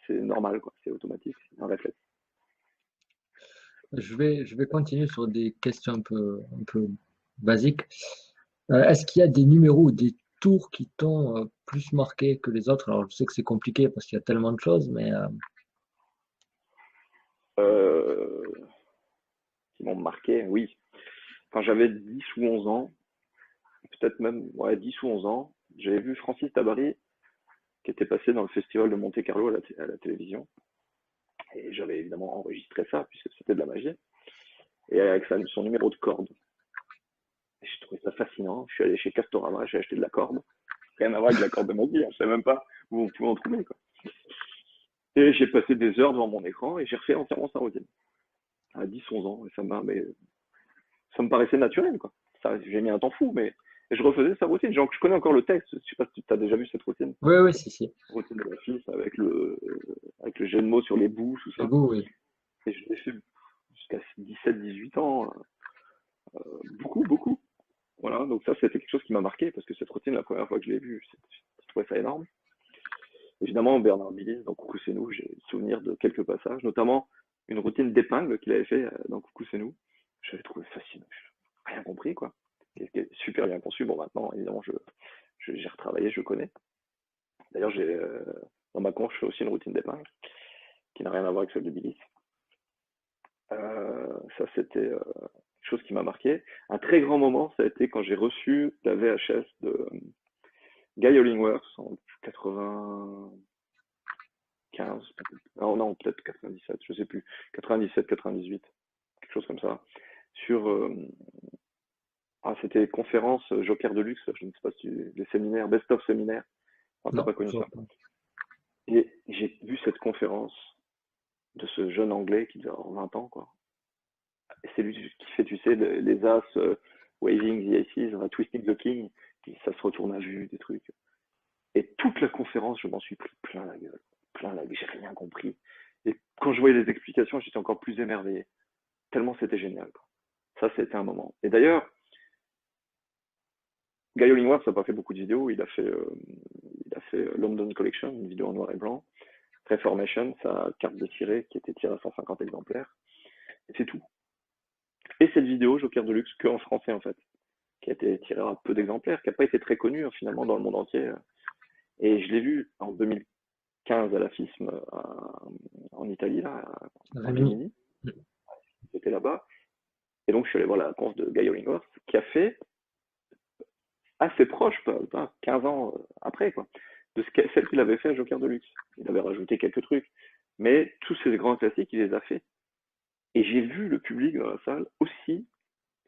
C'est normal, quoi. C'est automatique. C'est un réflexe. Je vais continuer sur des questions un peu basiques. Est-ce qu'il y a des numéros ou des tours qui t'ont plus marqué que les autres? Alors, je sais que c'est compliqué parce qu'il y a tellement de choses, mais Euh, qui m'ont marqué, oui. Quand j'avais 10 ou 11 ans, peut-être même ouais, 10 ou 11 ans, j'avais vu Francis Tabary qui était passé dans le festival de Monte-Carlo à la télévision. Et j'avais évidemment enregistré ça, puisque c'était de la magie. Et avec son numéro de corde. Et j'ai trouvé ça fascinant. Je suis allé chez Castorama, j'ai acheté de la corde. Rien à voir avec la corde de magie, on ne sait même pas où on pouvait en trouver. Quoi. Et j'ai passé des heures devant mon écran et j'ai refait entièrement sa routine. À 10-11 ans. Et ça me paraissait naturel. Quoi. Ça, j'ai mis un temps fou, mais et je refaisais sa routine. Genre, je connais encore le texte. Je ne sais pas si tu as déjà vu cette routine. oui, oui, si, si. Routine de la fille avec le jeu de mots sur les bouts, tout Les ça. goûts, oui. Et je l'ai fait jusqu'à 17-18 ans. Beaucoup, beaucoup. Voilà, donc ça, c'était quelque chose qui m'a marqué parce que cette routine, la première fois que je l'ai vue, je trouvais ça énorme. Évidemment, Bernard Billis, dans Coucou c'est nous, j'ai souvenir de quelques passages, notamment une routine d'épingle qu'il avait fait dans Coucou c'est nous. J'avais trouvé fascinant. J'ai rien compris, quoi. Qui est super bien conçu. Bon, maintenant, évidemment, j'ai retravaillé, je connais. D'ailleurs, dans ma conf, je fais aussi une routine d'épingle qui n'a rien à voir avec celle de Billis. Ça, c'était quelque chose qui m'a marqué. Un très grand moment, ça a été quand j'ai reçu la VHS de Guy Hollingworth en 95, non, non, peut-être 97, je sais plus, 97, 98, quelque chose comme ça, sur, c'était conférence Joker de luxe, je ne sais pas si les séminaires, best of séminaires, enfin, t'as Non, pas connu je ça. vois pas. Et j'ai vu cette conférence de ce jeune anglais qui devait avoir 20 ans, quoi. Et c'est lui qui fait, tu sais, les as, waving the aces, twisting the king, puis ça se retourne à vue, des trucs. Et toute la conférence, je m'en suis pris plein la gueule. Plein la gueule, j'ai rien compris. Et quand je voyais les explications, j'étais encore plus émerveillé. Tellement c'était génial, quoi. Ça, c'était un moment. Et d'ailleurs, Guy Hollingworth n'a pas fait beaucoup de vidéos. Il a fait London Collection, une vidéo en noir et blanc. Reformation, sa carte de tirée qui était tirée à 150 exemplaires. Et c'est tout. Et cette vidéo, Joker de luxe, que en français en fait, qui a été tirée à peu d'exemplaires, qui n'a pas été très connue finalement dans le monde entier. Et je l'ai vue en 2015 à la FISM en Italie, là, à Rémi. Rimini. J'étais là-bas. Et donc je suis allé voir la conf de Guy Hollingworth, qui a fait assez proche, 15 ans après, quoi, de celle qu'il avait fait à Joker de luxe. Il avait rajouté quelques trucs. Mais tous ces grands classiques, il les a fait. Et j'ai vu le public dans la salle aussi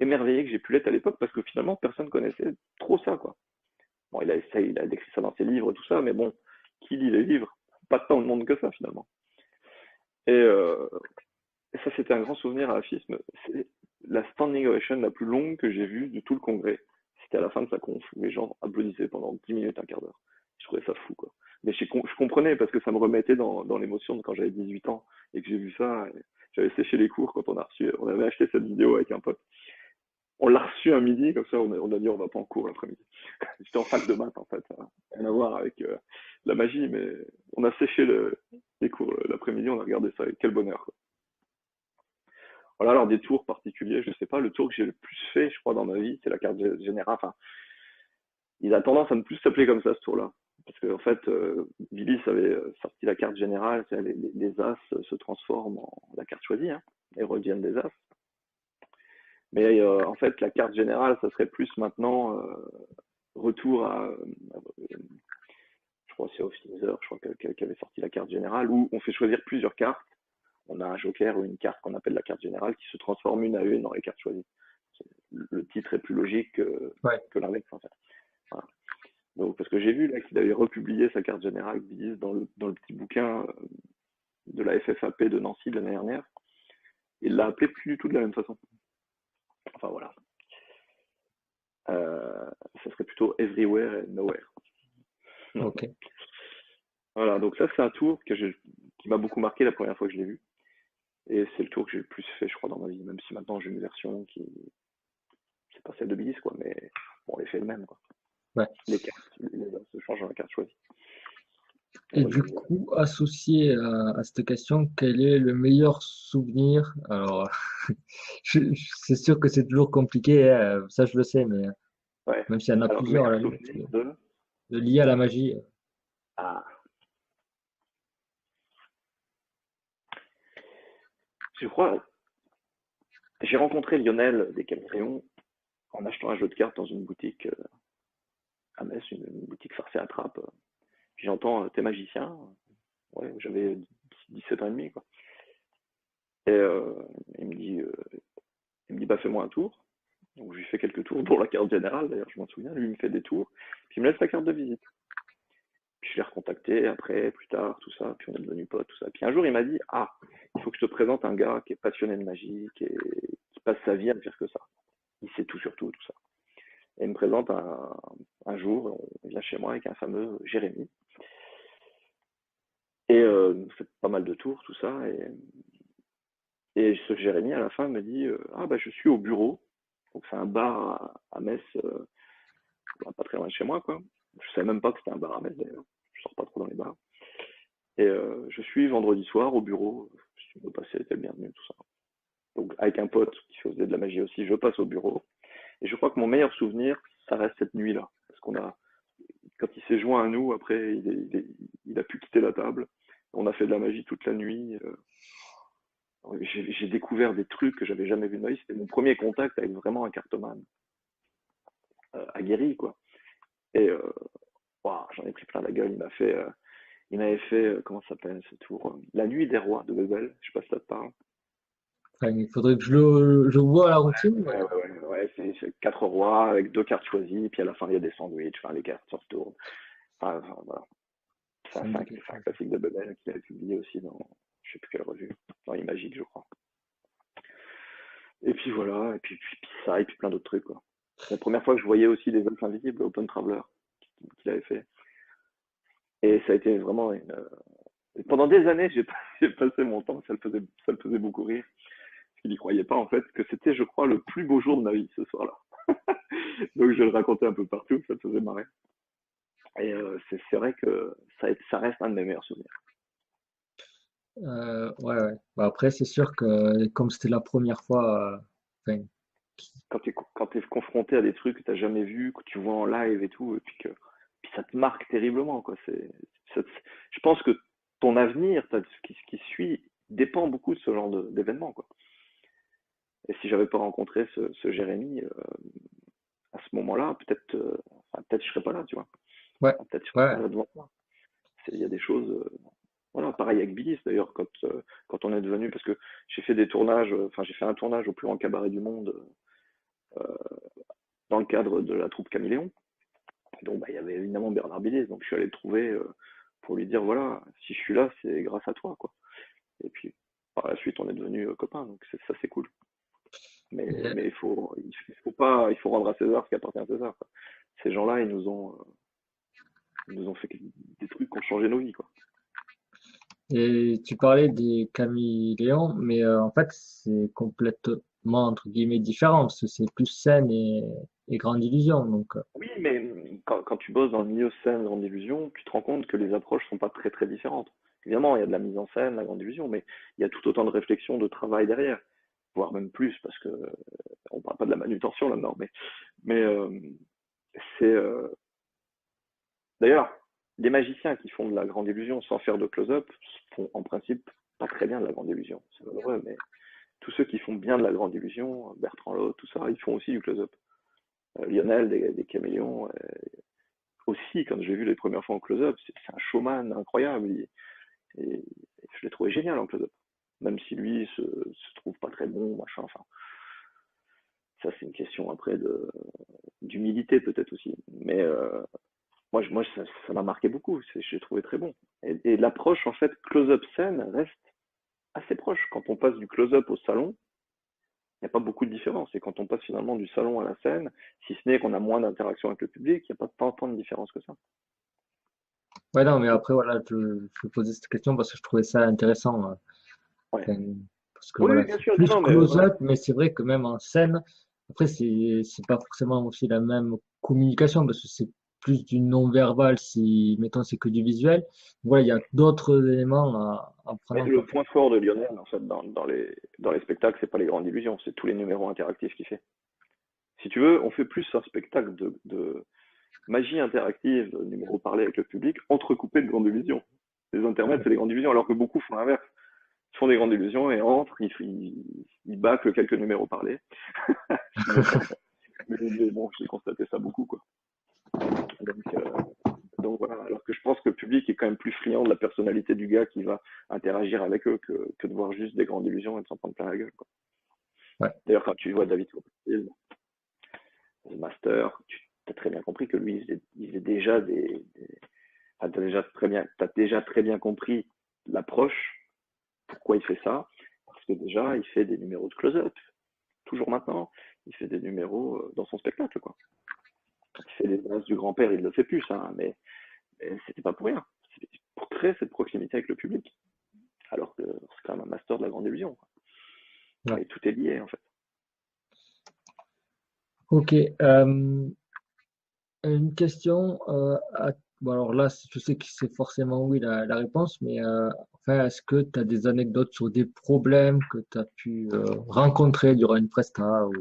émerveillé que j'ai pu l'être à l'époque, parce que finalement, personne connaissait trop ça, quoi. Bon, il a décrit ça dans ses livres, tout ça, mais bon, qui lit les livres? Pas tant de monde que ça, finalement. Et ça, c'était un grand souvenir à la FISM. C'est la standing ovation la plus longue que j'ai vue de tout le congrès. C'était à la fin de sa conf, où les gens applaudissaient pendant 10 minutes, un quart d'heure. Je trouvais ça fou, quoi. Mais je comprenais, parce que ça me remettait dans l'émotion de quand j'avais 18 ans, et que j'ai vu ça. J'avais séché les cours quand on avait acheté cette vidéo avec un pote. On l'a reçu un midi, comme ça, on a dit on va pas en cours l'après-midi. J'étais en fac de maths, en fait. Rien à voir avec la magie, mais on a séché les cours l'après-midi, on a regardé ça, et quel bonheur, quoi. Voilà, alors des tours particuliers, je sais pas, le tour que j'ai le plus fait, je crois, dans ma vie, c'est la carte générale. Enfin, il a tendance à ne plus s'appeler comme ça, ce tour-là. Parce qu'en fait, Billy avait sorti la carte générale, les As se transforment en la carte choisie, hein, et reviennent des As. Mais en fait, la carte générale, ça serait plus maintenant retour je crois que c'est Officer, je crois qui avait sorti la carte générale, où on fait choisir plusieurs cartes. On a un joker ou une carte qu'on appelle la carte générale qui se transforme une à une dans les cartes choisies. Le titre est plus logique Ouais. que l'index, en fait. Voilà. Donc, parce que j'ai vu là qu'il avait republié sa carte générale dans le petit bouquin de la FFAP de Nancy de l'année dernière. Il l'a appelé plus du tout de la même façon. Enfin voilà. Ça serait plutôt Everywhere and Nowhere. Ok. Voilà, donc ça c'est un tour qui m'a beaucoup marqué la première fois que je l'ai vu. Et c'est le tour que j'ai le plus fait, je crois, dans ma vie, même si maintenant j'ai une version qui c'est pas celle de Billis, quoi, mais bon, l'effet est le même, quoi. Ouais. Les cartes, les as se changent dans la carte choisie. Et du coup, associé à cette question, quel est le meilleur souvenir? Alors, c'est sûr que c'est toujours compliqué, hein, ça je le sais, mais Ouais. même s'il y en a Alors, plusieurs à meilleur la limite, souvenir de... de lié à la magie. Ah, je crois, j'ai rencontré Lionel des Caméléons en achetant un jeu de cartes dans une boutique à Metz, une boutique farce et attrape. Puis j'entends, t'es magicien? Ouais, j'avais 17 ans et demi, quoi. Et il me dit, bah fais-moi un tour. Donc je lui fais quelques tours pour la carte générale, d'ailleurs je m'en souviens, lui il me fait des tours, puis il me laisse la carte de visite. Puis je l'ai recontacté après, plus tard, tout ça, puis on est devenus potes, tout ça. Puis un jour il m'a dit, ah, il faut que je te présente un gars qui est passionné de magie, qui passe sa vie à ne faire que ça. Il sait tout sur tout, tout ça. Et il me présente un jour, on vient chez moi avec un fameux Jérémy. Et on fait pas mal de tours, tout ça. Et ce Jérémy, à la fin, me dit, ah bah je suis au bureau. Donc c'est un bar à Metz, pas très loin de chez moi, quoi. Je savais même pas que c'était un bar à Metz, d'ailleurs. Je sors pas trop dans les bars. Et je suis vendredi soir au bureau. Si tu veux passer, t'es le bienvenu, tout ça. Donc avec un pote qui faisait de la magie aussi, je passe au bureau. Et je crois que mon meilleur souvenir, ça reste cette nuit-là. Parce quand il s'est joint à nous, après, il a pu quitter la table. On a fait de la magie toute la nuit. J'ai découvert des trucs que j'avais jamais vu de ma vie. C'était mon premier contact avec vraiment un cartoman aguerri, quoi. Et waouh, j'en ai pris plein la gueule. Il m'avait fait, comment ça s'appelle ce tour? La nuit des rois de Bebel. Je sais pas si ça te parle. Enfin, il faudrait que je vois la routine, mais Ouais, c'est quatre rois avec deux cartes choisies, puis à la fin il y a des sandwichs, enfin les cartes se retournent. Voilà. ça me dit quelque C'est un chose. classique de Bebel qu'il avait publié aussi dans, je sais plus quelle revue, dans Imagique, je crois. Et puis voilà, puis ça, et puis plein d'autres trucs, quoi. C'est la première fois que je voyais aussi des elfes invisibles, Open Traveler, qu'il avait fait. Et ça a été vraiment pendant des années, j'ai passé mon temps, ça le faisait beaucoup rire. Il n'y croyait pas, en fait, que c'était, je crois, le plus beau jour de ma vie, ce soir-là. Donc je le racontais un peu partout, ça me faisait marrer. Et c'est vrai que ça reste un de mes meilleurs souvenirs. Ouais, ouais. Bah, après, c'est sûr que comme c'était la première fois, enfin, Quand t'es confronté à des trucs que t'as jamais vus, que tu vois en live et tout, et puis ça te marque terriblement, quoi. Je pense que ton avenir, ce qui suit, dépend beaucoup de ce genre d'événements, quoi. Et si j'avais pas rencontré ce Jérémy à ce moment-là, enfin, peut-être je serais pas là, tu vois. ouais, Enfin, peut-être je serais ouais, pas là devant toi. Il y a des choses. Voilà, pareil avec Billis d'ailleurs, quand on est devenu, parce que j'ai fait des tournages, enfin j'ai fait un tournage au plus grand cabaret du monde dans le cadre de la troupe Caméléon. Donc bah, il y avait évidemment Bernard Billis, donc je suis allé le trouver pour lui dire voilà, si je suis là, c'est grâce à toi, quoi. Et puis par la suite, on est devenus copains, donc ça c'est cool. et- Mais il faut rendre à César ce qui appartient à César, quoi. Ces gens-là, ils nous ont fait des trucs qui ont changé nos vies, quoi. Et tu parlais des caméléons, mais en fait, c'est complètement, entre guillemets, différent, parce que c'est plus scène et grande illusion. Donc, Oui, mais quand tu bosses dans le milieu scène, grande illusion, tu te rends compte que les approches sont pas très très différentes. Évidemment, il y a de la mise en scène, la grande illusion, mais il y a tout autant de réflexion, de travail derrière, voire même plus, parce que on parle pas de la manutention là-dedans, mais c'est d'ailleurs des magiciens qui font de la grande illusion sans faire de close-up font en principe pas très bien de la grande illusion. C'est malheureux, mais tous ceux qui font bien de la grande illusion, Bertrand Lot, tout ça, ils font aussi du close-up. Lionel des Caméléons, aussi, quand j'ai vu les premières fois en close-up, c'est un showman incroyable. Et je l'ai trouvé génial en close-up. Même si lui se trouve pas très bon, machin, enfin. Ça, c'est une question après d'humilité peut-être aussi. Mais moi ça m'a marqué beaucoup. Je l'ai trouvé très bon. Et l'approche, en fait, close-up scène reste assez proche. Quand on passe du close-up au salon, il n'y a pas beaucoup de différence. Et quand on passe finalement du salon à la scène, si ce n'est qu'on a moins d'interaction avec le public, il n'y a pas tant de différence que ça. ouais, non, mais après, voilà, je posais cette question parce que je trouvais ça intéressant. Ouais. Enfin, parce que Oui, voilà, oui, bien c'est sûr. Non, plus non, mais voilà. close-up, mais c'est vrai que même en scène, après, c'est pas forcément aussi la même communication parce que c'est plus du non-verbal si, mettons, c'est que du visuel. Voilà, il y a d'autres éléments à Mais prendre en le compte. point fort de Lionel, en fait, dans les spectacles, c'est pas les grandes illusions, c'est tous les numéros interactifs qu'il fait. Si tu veux, on fait plus un spectacle de magie interactive, numéro parlé avec le public, entrecoupé de grandes illusions. Les intermèdes, c'est les grandes illusions, alors que beaucoup font l'inverse. Ils font des grandes illusions et entrent, ils bâclent quelques numéros parlés. Mais bon, j'ai constaté ça beaucoup, quoi. Donc, donc voilà, alors que je pense que le public est quand même plus friand de la personnalité du gars qui va interagir avec eux que de voir juste des grandes illusions et de s'en prendre plein la gueule, quoi. Ouais. D'ailleurs, quand tu vois David Copperfield, The Master, tu as très bien compris que lui, il faisait déjà enfin, t'as déjà très bien compris l'approche, pourquoi il fait ça, parce que déjà, il fait des numéros de close-up, toujours maintenant, il fait des numéros dans son spectacle, quoi. Quand il fait les danses du grand-père, il le fait plus, ça, mais c'était pas pour rien. C'était pour créer cette proximité avec le public. Alors que c'est quand même un master de la grande illusion, quoi. Ouais. Et tout est lié, en fait. Ok. Une question. bon, alors là, je sais que c'est forcément oui la réponse, mais enfin, est-ce que tu as des anecdotes sur des problèmes que tu as pu rencontrer durant une presta ou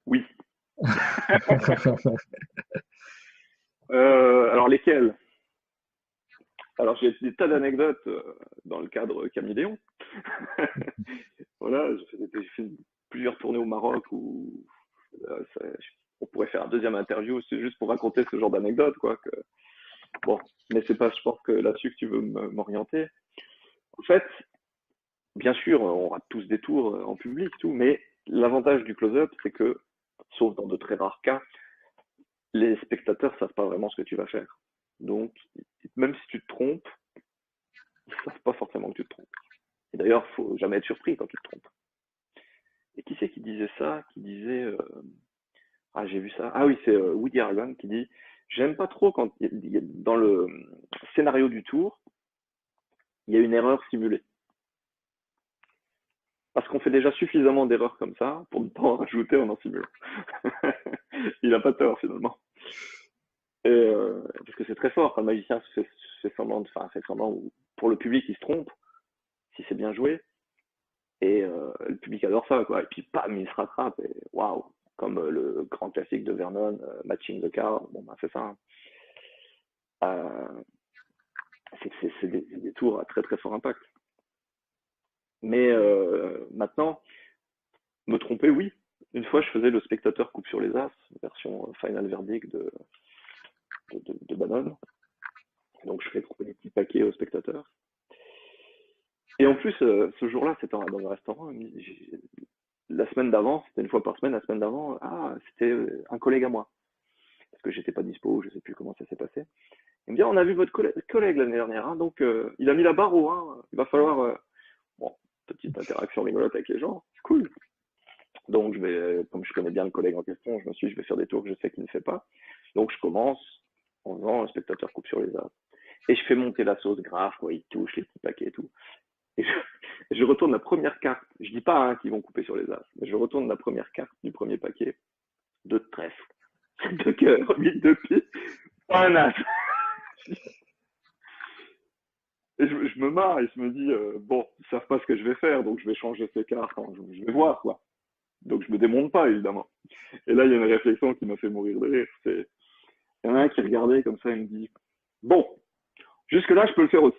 Oui. Alors lesquels? Alors j'ai des tas d'anecdotes dans le cadre Camille Léon. Voilà, j'ai fait plusieurs tournées au Maroc où ça, on pourrait faire un deuxième interview, c'est juste pour raconter ce genre d'anecdotes, quoi. Bon, mais c'est pas, je pense que là-dessus que tu veux m'orienter. En fait, bien sûr, on rate tous des tours en public, tout, mais l'avantage du close-up, c'est que, sauf dans de très rares cas, les spectateurs savent pas vraiment ce que tu vas faire. Donc, même si tu te trompes, ils savent pas forcément que tu te trompes. Et d'ailleurs, faut jamais être surpris quand tu te trompes. Et qui c'est qui disait ça? Qui disait, ah j'ai vu ça. Ah oui, c'est Woody Harrelson qui dit, j'aime pas trop quand dans le scénario du tour, il y a une erreur simulée. Parce qu'on fait déjà suffisamment d'erreurs comme ça pour ne pas en rajouter en simulant. Il n'a pas tort finalement. Et parce que c'est très fort quand le magicien fait semblant, enfin fait semblant, ou pour le public il se trompe, si c'est bien joué, et le public adore ça, quoi. Et puis bam, il se rattrape, et waouh, comme le grand classique de Vernon, Matching the Card, bon ben c'est ça. Hein. Euh, c'est des tours à très très fort impact. Mais maintenant, me tromper, oui. Une fois, je faisais le spectateur coupe sur les as, version Final Verdict de Bannon. Donc, je fais trouver des petits paquets aux spectateurs. Et en plus, ce jour-là, c'était dans un restaurant. La semaine d'avant, c'était une fois par semaine, la semaine d'avant, c'était un collègue à moi. Parce que j'étais pas dispo, je sais plus comment ça s'est passé. Il me dit, on a vu votre collègue l'année dernière, hein, donc il a mis la barre haut, hein, il va falloir... bon, petite interaction rigolote avec les gens, c'est cool. Donc, comme je connais bien le collègue en question, je me suis dit, je vais faire des tours que je sais qu'il ne fait pas. Donc, je commence en faisant un spectateur coupe sur les as. Et je fais monter la sauce grave, quoi. Il touche les petits paquets et tout. Et je retourne la première carte. Je dis pas hein, qu'ils vont couper sur les as, mais je retourne la première carte du premier paquet. 2 de trèfle, 7 de cœur, 8 de pied, pas un as. Et je me marre et je me dis, bon, ils savent pas ce que je vais faire, donc je vais changer ces cartes. Hein, je vais voir, quoi. Donc je me démonte pas, évidemment. Et là, il y a une réflexion qui m'a fait mourir de rire. Il y en a un qui regardait comme ça, il me dit, bon, jusque-là, je peux le faire aussi.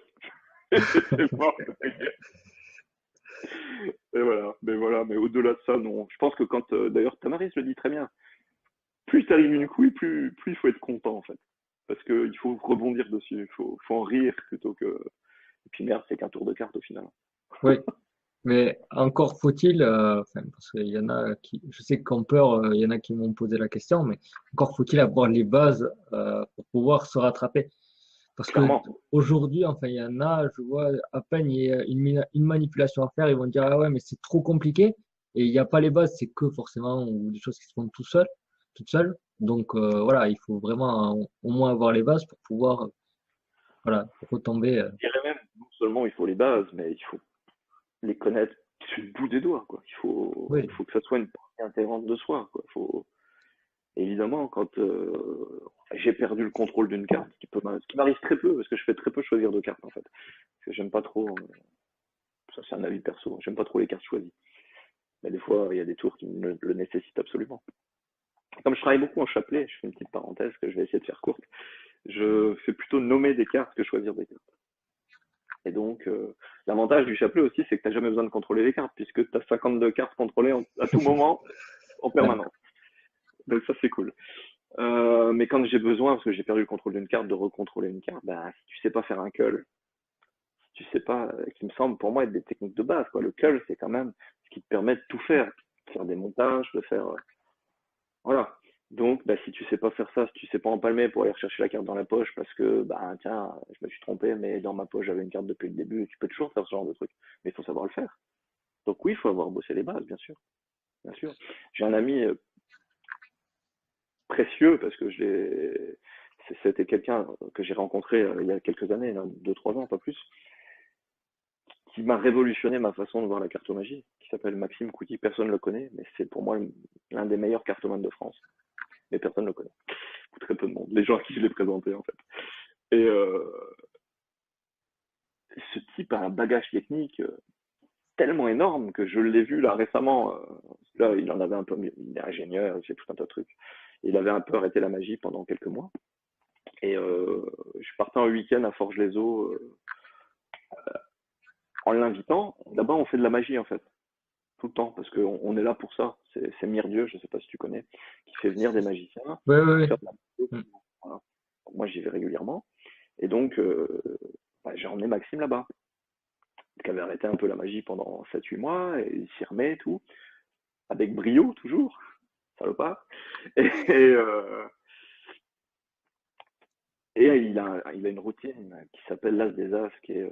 Et voilà, mais au-delà de ça, non. Je pense que quand, d'ailleurs, Tamaris le dit très bien, plus tu arrives une couille, plus il faut être content, en fait. Parce qu'il faut rebondir dessus, faut en rire plutôt que... Et puis merde, c'est qu'un tour de carte au final. oui. Mais encore faut-il, enfin, parce qu'il y en a qui, je sais qu'en peur, il y en a qui m'ont posé la question, mais encore faut-il avoir les bases pour pouvoir se rattraper. Parce que Clairement. aujourd'hui, enfin, il y en a, je vois à peine il y a une manipulation à faire, ils vont dire ah ouais, mais c'est trop compliqué et il n'y a pas les bases, c'est que forcément ou des choses qui se font tout seul, toutes seules. Donc voilà, il faut vraiment au moins avoir les bases pour pouvoir voilà retomber. Je dirais même, non seulement il faut les bases, mais il faut les connaître sur le bout des doigts, quoi. Oui, Il faut que ça soit une partie intégrante de soi, quoi. Évidemment, quand j'ai perdu le contrôle d'une carte, ce qui m'arrive très peu, parce que je fais très peu choisir de cartes, en fait. Parce que j'aime pas trop, ça c'est un avis perso, j'aime pas trop les cartes choisies. Mais des fois, il y a des tours qui le nécessitent absolument. Comme je travaille beaucoup en chapelet, je fais une petite parenthèse que je vais essayer de faire courte, je fais plutôt nommer des cartes que choisir des cartes. Et donc, l'avantage du chapelet aussi, c'est que tu n'as jamais besoin de contrôler les cartes, puisque tu as 52 cartes contrôlées à tout moment, en ouais, permanence. Donc ça, c'est cool. Mais quand j'ai besoin, parce que j'ai perdu le contrôle d'une carte, de recontrôler une carte, bah, si tu sais pas faire un cull, si tu sais pas, qui me semble pour moi être des techniques de base, quoi. Le cull, c'est quand même ce qui te permet de tout faire. De faire des montages, de faire, voilà. Donc, bah, si tu sais pas faire ça, si tu sais pas empalmer pour aller rechercher la carte dans la poche parce que, bah, tiens, je me suis trompé, mais dans ma poche, j'avais une carte depuis le début, tu peux toujours faire ce genre de truc. Mais il faut savoir le faire. Donc oui, il faut avoir bossé les bases, bien sûr. Bien sûr. J'ai un ami précieux parce que c'était quelqu'un que j'ai rencontré il y a quelques années, 2, 3 ans, pas plus, qui m'a révolutionné ma façon de voir la cartomagie, qui s'appelle Maxime Couty. Personne ne le connaît, mais c'est pour moi l'un des meilleurs cartomanes de France. Mais personne ne le connaît. très peu de monde, les gens à qui je l'ai présenté en fait. Et ce type a un bagage technique tellement énorme que je l'ai vu là récemment. Là, il en avait un peu, il est ingénieur, il fait tout un tas de trucs. Il avait un peu arrêté la magie pendant quelques mois. Et je partais en week-end à Forges-les-Eaux en l'invitant. D'abord, on fait de la magie en fait, tout le temps, parce qu'on est là pour ça. C'est Mire-Dieu, je sais pas si tu connais, qui fait venir des magiciens Ouais, ouais, pour ouais. faire de la magie. Mm. Voilà. Moi, j'y vais régulièrement. Et donc, bah, j'ai emmené Maxime là-bas, qui avait arrêté un peu la magie pendant 7-8 mois, et il s'y remet et tout, avec brio toujours, salopard. Et, et il a une routine qui s'appelle l'As des As, qui est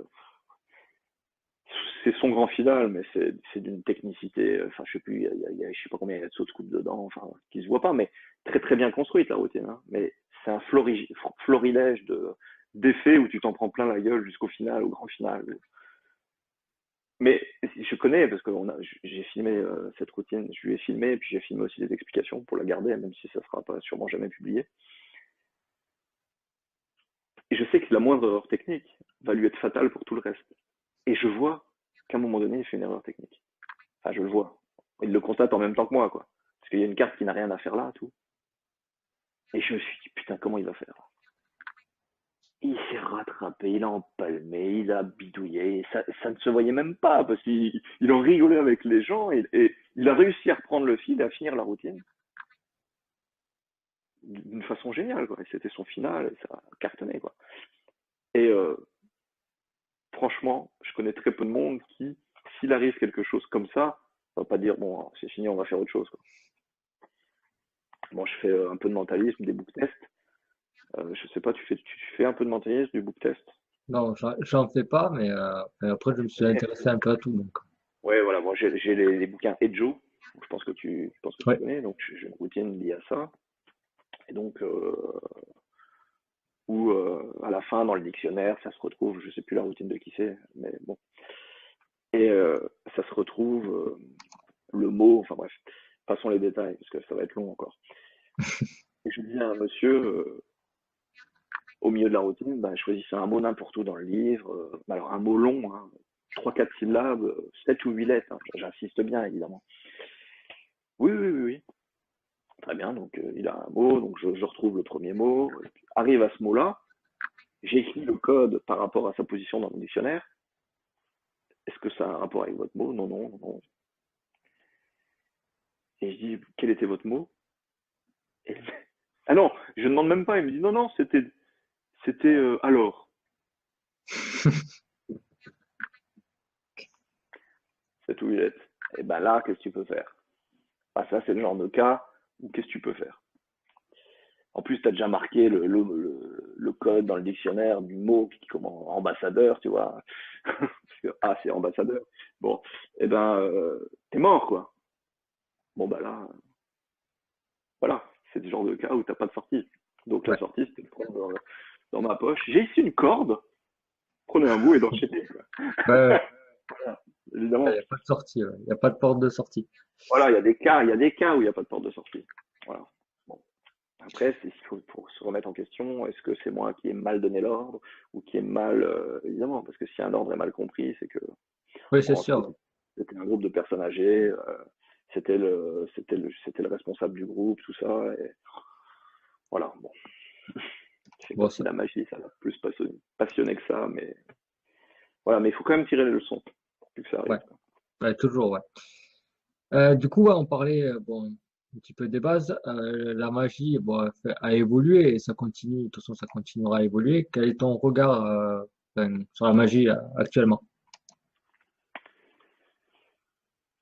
c'est son grand final, mais c'est d'une technicité, enfin je sais plus, je sais pas combien il y a de sauts de coupe dedans, enfin qui se voit pas, mais très très bien construite la routine, hein. Mais c'est un florilège d'effets où tu t'en prends plein la gueule jusqu'au final, au grand final. Mais je connais parce que j'ai filmé cette routine, je lui ai filmé et puis j'ai filmé aussi des explications pour la garder, même si ça sera pas sûrement jamais publié. Et je sais que la moindre erreur technique va lui être fatale pour tout le reste. Et je vois qu'à un moment donné, il fait une erreur technique. Enfin, je le vois. Il le constate en même temps que moi, quoi. Parce qu'il y a une carte qui n'a rien à faire là, tout. Et je me suis dit, putain, comment il va faire? Il s'est rattrapé, il a empalmé, il a bidouillé. Ça ne se voyait même pas, parce qu'il en rigolait avec les gens, et il a réussi à reprendre le fil et à finir la routine d'une façon géniale, quoi. Et c'était son final, et ça a cartonné, quoi. Et franchement, je connais très peu de monde qui, s'il arrive quelque chose comme ça, va pas dire, bon, c'est fini, on va faire autre chose, quoi. Bon, je fais un peu de mentalisme, des book tests. Je sais pas, tu fais un peu de mentalisme, du book test? Non, j'en fais pas, mais après, je me suis intéressé un peu à tout. Donc, Ouais, voilà, moi j'ai les bouquins Ejo, je pense que tu ouais. connais, donc j'ai une routine liée à ça. Et donc, où à la fin, dans le dictionnaire, ça se retrouve, je sais plus la routine de qui c'est, mais bon. Et ça se retrouve le mot, enfin bref, passons les détails, parce que ça va être long encore. Et je dis à un monsieur, au milieu de la routine, bah, choisissez un mot n'importe où dans le livre, bah, alors un mot long, hein, 3-4 syllabes, 7 ou 8 lettres, hein, j'insiste bien évidemment. Oui, oui, oui, oui. Très bien, donc il a un mot, donc je retrouve le premier mot, et puis arrive à ce mot-là, j'écris le code par rapport à sa position dans mon dictionnaire. Est-ce que ça a un rapport avec votre mot? Non, non, non. Et je dis, quel était votre mot? Et ah non, je ne demande même pas, il me dit, non, non, c'était alors. C'est tout, il est. Et ben là, qu'est-ce que tu peux faire? Ah, ça, c'est le genre de cas où qu'est-ce que tu peux faire? En plus, tu as déjà marqué le code dans le dictionnaire du mot qui commence ambassadeur, tu vois. Parce que A, c'est ambassadeur. Bon, et ben, t'es mort, quoi. Bon, bah là, voilà. C'est le genre de cas où t'as pas de sortie. Donc la Ouais. sortie, c'était de prendre dans ma poche. J'ai ici une corde. Prenez un bout et d'enchaîner, quoi. Ouais, ouais. Il Évidemment. n'y a pas de sortie, ouais. Il n'y a pas de porte de sortie. Voilà, il y a des cas où il n'y a pas de porte de sortie. Voilà. Bon. Après, il faut se remettre en question. Est-ce que c'est moi qui ai mal donné l'ordre ou qui ai mal, évidemment, parce que si un ordre est mal compris, c'est que Oui, c'est bon, sûr. c'était un groupe de personnes âgées, c'était le responsable du groupe, tout ça. Et voilà. Bon, je sais pas Bon, si ça, la magie, ça va plus passionné que ça, mais voilà. Mais il faut quand même tirer les leçons pour plus que ça ouais. arrive, quoi. Ouais, toujours, ouais. Du coup, ouais, on parlait bon, un petit peu des bases. La magie bon, a évolué et ça continue, de toute façon, ça continuera à évoluer. Quel est ton regard sur la magie actuellement?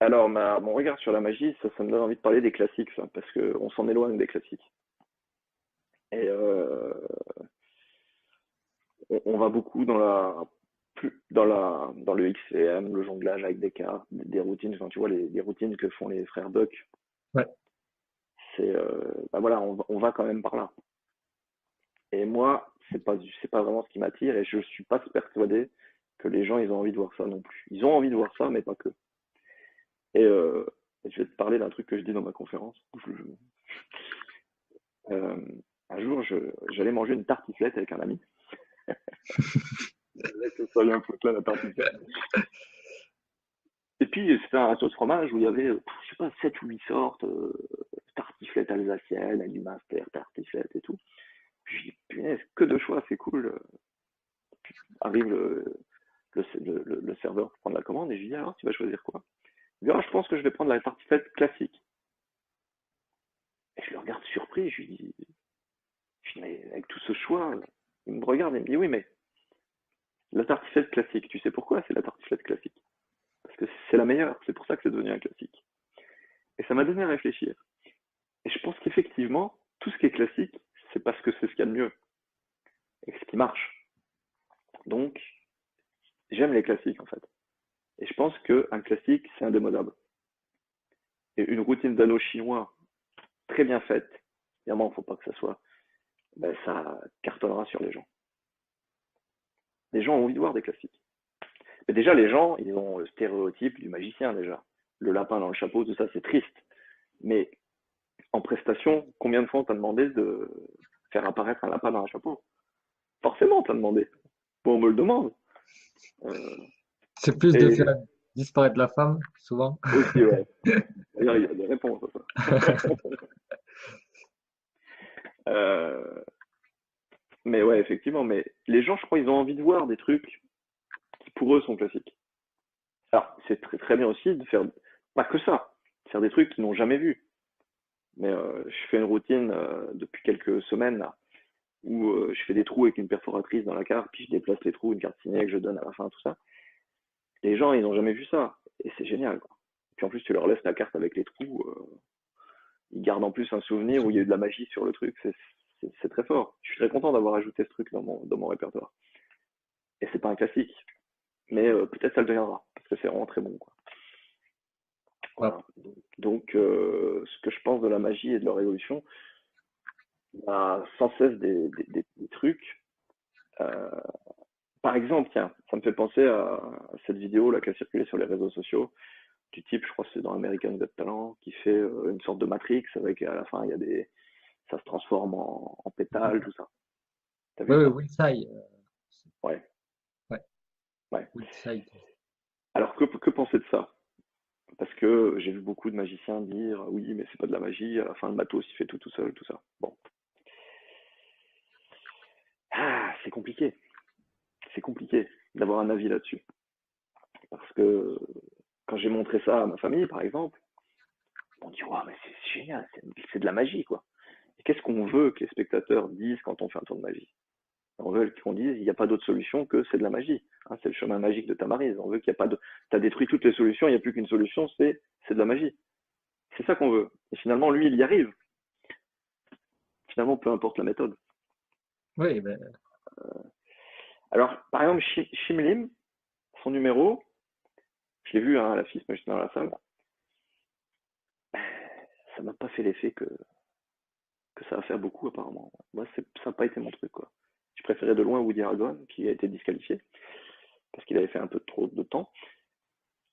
Alors, mon regard sur la magie, ça me donne envie de parler des classiques, ça, parce qu'on s'en éloigne des classiques. Et on va beaucoup dans le XCM, le jonglage avec des cartes, des routines, enfin, tu vois, les routines que font les frères Buck. Ouais, Bah voilà, on va quand même par là. Et moi, c'est pas vraiment ce qui m'attire, et je suis pas persuadé que les gens, ils ont envie de voir ça non plus. Ils ont envie de voir ça, mais pas que. Et je vais te parler d'un truc que je dis dans ma conférence. Euh, Un jour, j'allais manger une tartiflette avec un ami. Je laisse le soleil un peu là, la tartiflette. Et puis, c'était un resto de fromage où il y avait, je sais pas, 7 ou 8 sortes, tartiflette alsacienne, alimentaire, tartiflette et tout. Puis, je dis, punaise, que de choix, c'est cool. Arrive le serveur pour prendre la commande et je lui dis, alors, tu vas choisir quoi? Il me dit, ah, je pense que je vais prendre la tartiflette classique. Et je le regarde surpris, je dis, mais avec tout ce choix, il me regarde et me dit, oui, mais la tartiflette classique, tu sais pourquoi c'est la tartiflette classique? Parce que c'est la meilleure, c'est pour ça que c'est devenu un classique. Et ça m'a donné à réfléchir. Et je pense qu'effectivement, tout ce qui est classique, c'est parce que c'est ce qu'il y a de mieux et ce qui marche. Donc, j'aime les classiques en fait. Et je pense qu'un classique, c'est indémodable. Et une routine d'anneau chinois très bien faite, évidemment, il ne faut pas que ça soit, ben, ça cartonnera sur les gens. Les gens ont envie de voir des classiques. Mais déjà, les gens, ils ont le stéréotype du magicien déjà. Le lapin dans le chapeau, tout ça, c'est triste. Mais en prestation, combien de fois on t'a demandé de faire apparaître un lapin dans un chapeau? Forcément, on t'a demandé. Bon, on me le demande. Euh, C'est plus de et faire disparaître la femme, souvent. aussi, ouais. D'ailleurs, il y a des réponses à ça. Euh, mais ouais, effectivement, mais les gens, je crois, ils ont envie de voir des trucs qui, pour eux, sont classiques. Alors, c'est très, très bien aussi de faire, pas que ça, de faire des trucs qu'ils n'ont jamais vus. Mais je fais une routine depuis quelques semaines, là, où je fais des trous avec une perforatrice dans la carte, puis je déplace les trous, une carte signée que je donne à la fin, tout ça. Les gens, ils n'ont jamais vu ça. Et c'est génial, quoi. Puis en plus, tu leur laisses la carte avec les trous. Ils gardent en plus un souvenir où il y a eu de la magie sur le truc. C'est très fort. Je suis très content d'avoir ajouté ce truc dans mon répertoire. Et c'est pas un classique. Mais peut-être ça le deviendra. Parce que c'est vraiment très bon, quoi. Ouais. Voilà. Donc, ce que je pense de la magie et de leur évolution, il y a sans cesse des trucs. Euh, Par exemple, tiens, ça me fait penser à cette vidéo là qui a circulé sur les réseaux sociaux du type, je crois que c'est dans American Got Talent, qui fait une sorte de Matrix avec à la fin il y a ça se transforme en pétales, tout ça. T'as Oui, vu oui, ça? Wildside. Ouais, Ouais, ouais. Wildside. Alors que penser de ça? Parce que j'ai vu beaucoup de magiciens dire oui, mais c'est pas de la magie, à la fin le matos il fait tout seul, tout ça. Bon, c'est compliqué, c'est compliqué d'avoir un avis là-dessus. Parce que quand j'ai montré ça à ma famille, par exemple, on dit ouais, mais c'est génial, c'est de la magie quoi. Et qu'est-ce qu'on veut que les spectateurs disent quand on fait un tour de magie? On veut qu'on dise il n'y a pas d'autre solution que c'est de la magie. Hein, c'est le chemin magique de Tamarise. On veut qu'il n'y a pas de. Tu as détruit toutes les solutions, il n'y a plus qu'une solution, c'est de la magie. C'est ça qu'on veut. Et finalement, lui, il y arrive. Finalement, peu importe la méthode. Oui, ben, Alors, par exemple, Shimlim, son numéro, je l'ai vu hein, à la FIS, mais j'étais dans la salle, ça m'a pas fait l'effet que ça va faire beaucoup apparemment. Moi, ça n'a pas été mon truc quoi. Je préférais de loin Woody Harrelson, qui a été disqualifié, parce qu'il avait fait un peu trop de temps.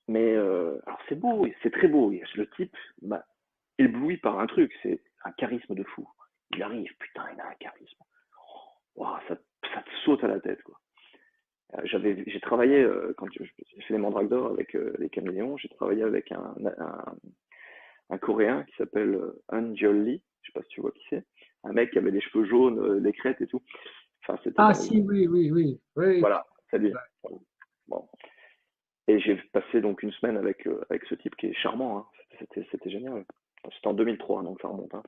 Mais alors c'est beau, c'est très beau. Le type m'a ébloui par un truc, c'est un charisme de fou. Il arrive, putain, il a un charisme. Wow, ça te saute à la tête, quoi. J'ai travaillé, quand j'ai fait les mandrakes d'or avec les caméléons, j'ai travaillé avec un Coréen qui s'appelle Anjol Lee, je sais pas si tu vois qui c'est. Un mec qui avait les cheveux jaunes, les crêtes et tout. Enfin, c'était ah, dans le. si, oui, oui, oui, oui. Voilà, c'est lui. Bon. Et j'ai passé donc une semaine avec ce type qui est charmant, hein. C'était génial. C'était en 2003, donc ça remonte, hein.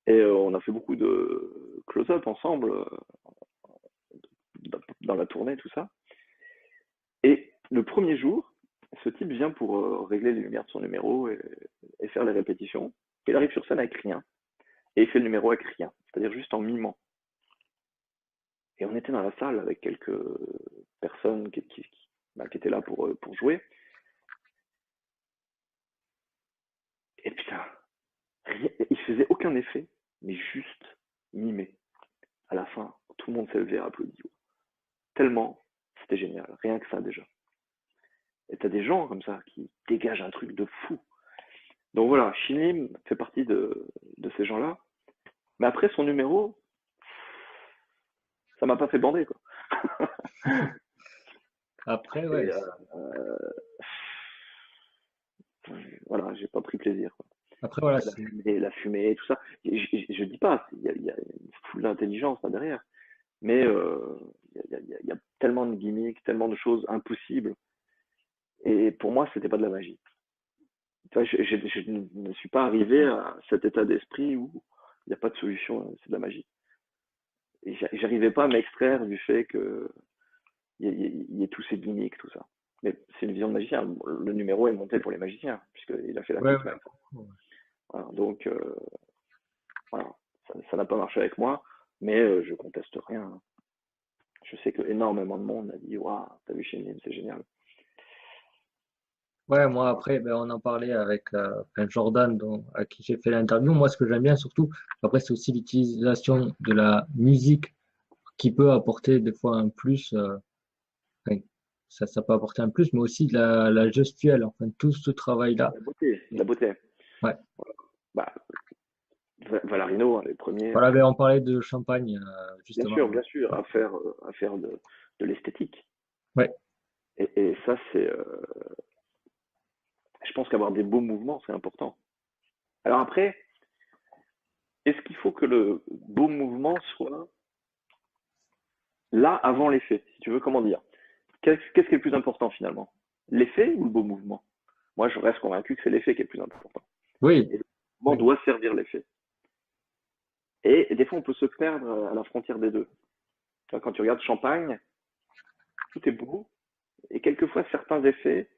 Et on a fait beaucoup de close-up ensemble dans la tournée, tout ça. Et le premier jour, ce type vient pour régler les lumières de son numéro et faire les répétitions. Il arrive sur scène avec rien. Et il fait le numéro avec rien, c'est-à-dire juste en mimant. Et on était dans la salle avec quelques personnes qui étaient là pour jouer. Et putain, il faisait aucun effet, mais juste mimé. À la fin, tout le monde s'est levé et applaudi. Tellement, c'était génial, rien que ça déjà. Et t'as des gens comme ça qui dégagent un truc de fou. Donc voilà, Shinlim fait partie de ces gens-là. Mais après, son numéro, ça m'a pas fait bander, quoi. Après, Et ouais. voilà, j'ai pas pris plaisir, quoi. Après, voilà, Après la fumée, tout ça. Je dis pas, il y a une foule d'intelligence là derrière, mais il y a tellement de gimmicks, tellement de choses impossibles. Et pour moi, c'était pas de la magie. Tu vois, je ne suis pas arrivé à cet état d'esprit où il n'y a pas de solution, c'est de la magie. Et j'arrivais pas à m'extraire du fait que il y ait tous ces gimmicks, tout ça. Mais c'est une vision de magicien. Le numéro est monté pour les magiciens, puisqu'il a fait la ouais, petite ouais. main. Voilà, donc, voilà, ça n'a pas marché avec moi, mais je conteste rien, hein. Je sais que énormément de monde a dit, waouh, t'as vu Shinlim, c'est génial. Ouais, moi après, ben, on en parlait avec enfin, Jordan, à qui j'ai fait l'interview. Moi, ce que j'aime bien surtout, après, c'est aussi l'utilisation de la musique qui peut apporter des fois un plus. Enfin, ça peut apporter un plus, mais aussi de la gestuelle. Enfin, tout ce travail-là. La beauté, la beauté. Ouais. Bah, Valarino, hein, les premiers, Voilà, ben, on parlait de Champagne, justement. bien sûr, à faire de l'esthétique. Ouais, Et ça, je pense qu'avoir des beaux mouvements, c'est important. Alors après, est-ce qu'il faut que le beau mouvement soit là avant l'effet? Si tu veux, comment dire? Qu'est-ce qui est le plus important finalement? L'effet ou le beau mouvement? Moi, je reste convaincu que c'est l'effet qui est le plus important. oui, Et le mouvement oui, doit servir l'effet. Et des fois, on peut se perdre à la frontière des deux. Tu vois, quand tu regardes Champagne, tout est beau, et quelquefois, certains effets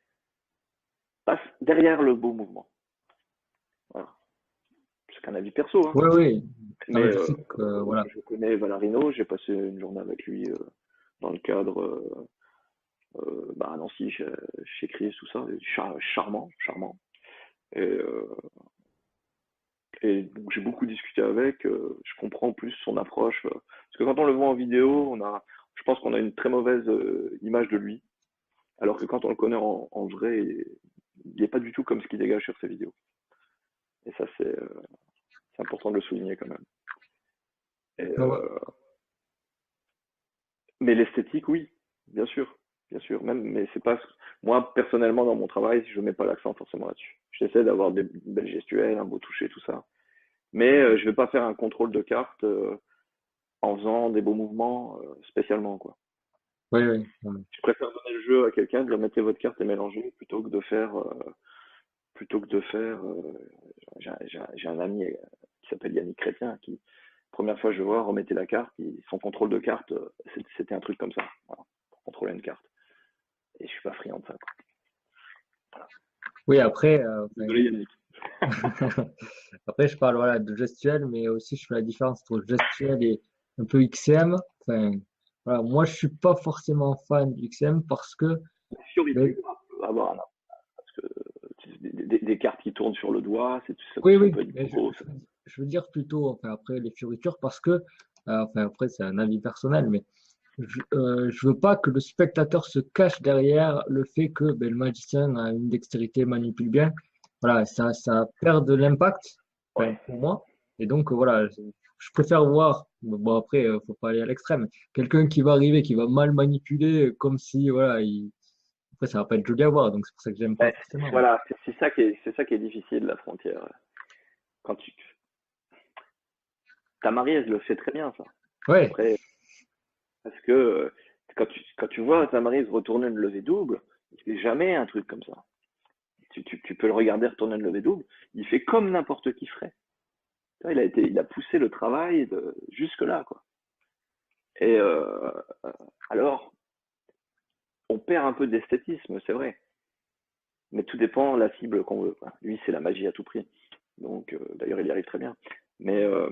passent derrière le beau mouvement. Voilà. C'est qu'un avis perso, hein. oui, oui. Non, Mais mais je sais que, voilà. je connais Valarino, j'ai passé une journée avec lui dans le cadre à Nancy, chez Chris, tout ça. Charmant, charmant. Et, donc j'ai beaucoup discuté avec, je comprends plus son approche. Parce que quand on le voit en vidéo, je pense qu'on a une très mauvaise image de lui. Alors que quand on le connaît en vrai, il n'est pas du tout comme ce qu'il dégage sur ses vidéos. Et ça, c'est important de le souligner quand même. Et, Ouais, ouais. mais l'esthétique, oui, bien sûr, bien sûr. Même, mais c'est pas moi personnellement dans mon travail, je mets pas l'accent forcément là-dessus. J'essaie d'avoir des belles gestuelles, un beau toucher, tout ça. Mais je vais pas faire un contrôle de carte en faisant des beaux mouvements spécialement quoi. Oui, oui. Ouais. Je préfère donner le jeu à quelqu'un, de dire mettez votre carte et mélangez plutôt que de faire. J'ai un ami qui s'appelle Yannick Chrétien qui première fois que je vois remettez la carte, son contrôle de carte c'était un truc comme ça, voilà, pour contrôler une carte. Et je suis pas friand de ça, quoi. Oui, après, enfin, Désolé Yannick. après, je parle voilà, de gestuel, mais aussi je fais la différence entre gestuel et un peu XM. Enfin, voilà, moi, je suis pas forcément fan du XM parce que, La fioriture ben, peut avoir parce que des cartes qui tournent sur le doigt, oui, ça oui, peut être mais gros. je veux dire plutôt, enfin, après les fioritures parce que, enfin, après, c'est un avis personnel, mais je veux pas que le spectateur se cache derrière le fait que ben, le magicien a une dextérité, manipule bien. Voilà, ça perd de l'impact, enfin, Ouais. pour moi. Et donc, voilà, je préfère voir, bon, après, faut pas aller à l'extrême, quelqu'un qui va arriver, qui va mal manipuler, comme si, voilà, après, ça va pas être joli à voir. Donc, c'est pour ça que j'aime pas Ouais, forcément. voilà, c'est ça qui est difficile la frontière. Quand ta Marie, elle le fait très bien ça. Ouais, Après, parce que quand tu vois ta Marie retourner une levée double, il fait jamais un truc comme ça. Tu peux le regarder retourner une levée double, il fait comme n'importe qui ferait. Il a poussé le travail jusque là, quoi. Et alors, on perd un peu d'esthétisme, c'est vrai, mais tout dépend de la cible qu'on veut, quoi. Lui, c'est la magie à tout prix. Donc, d'ailleurs, il y arrive très bien. Mais, euh,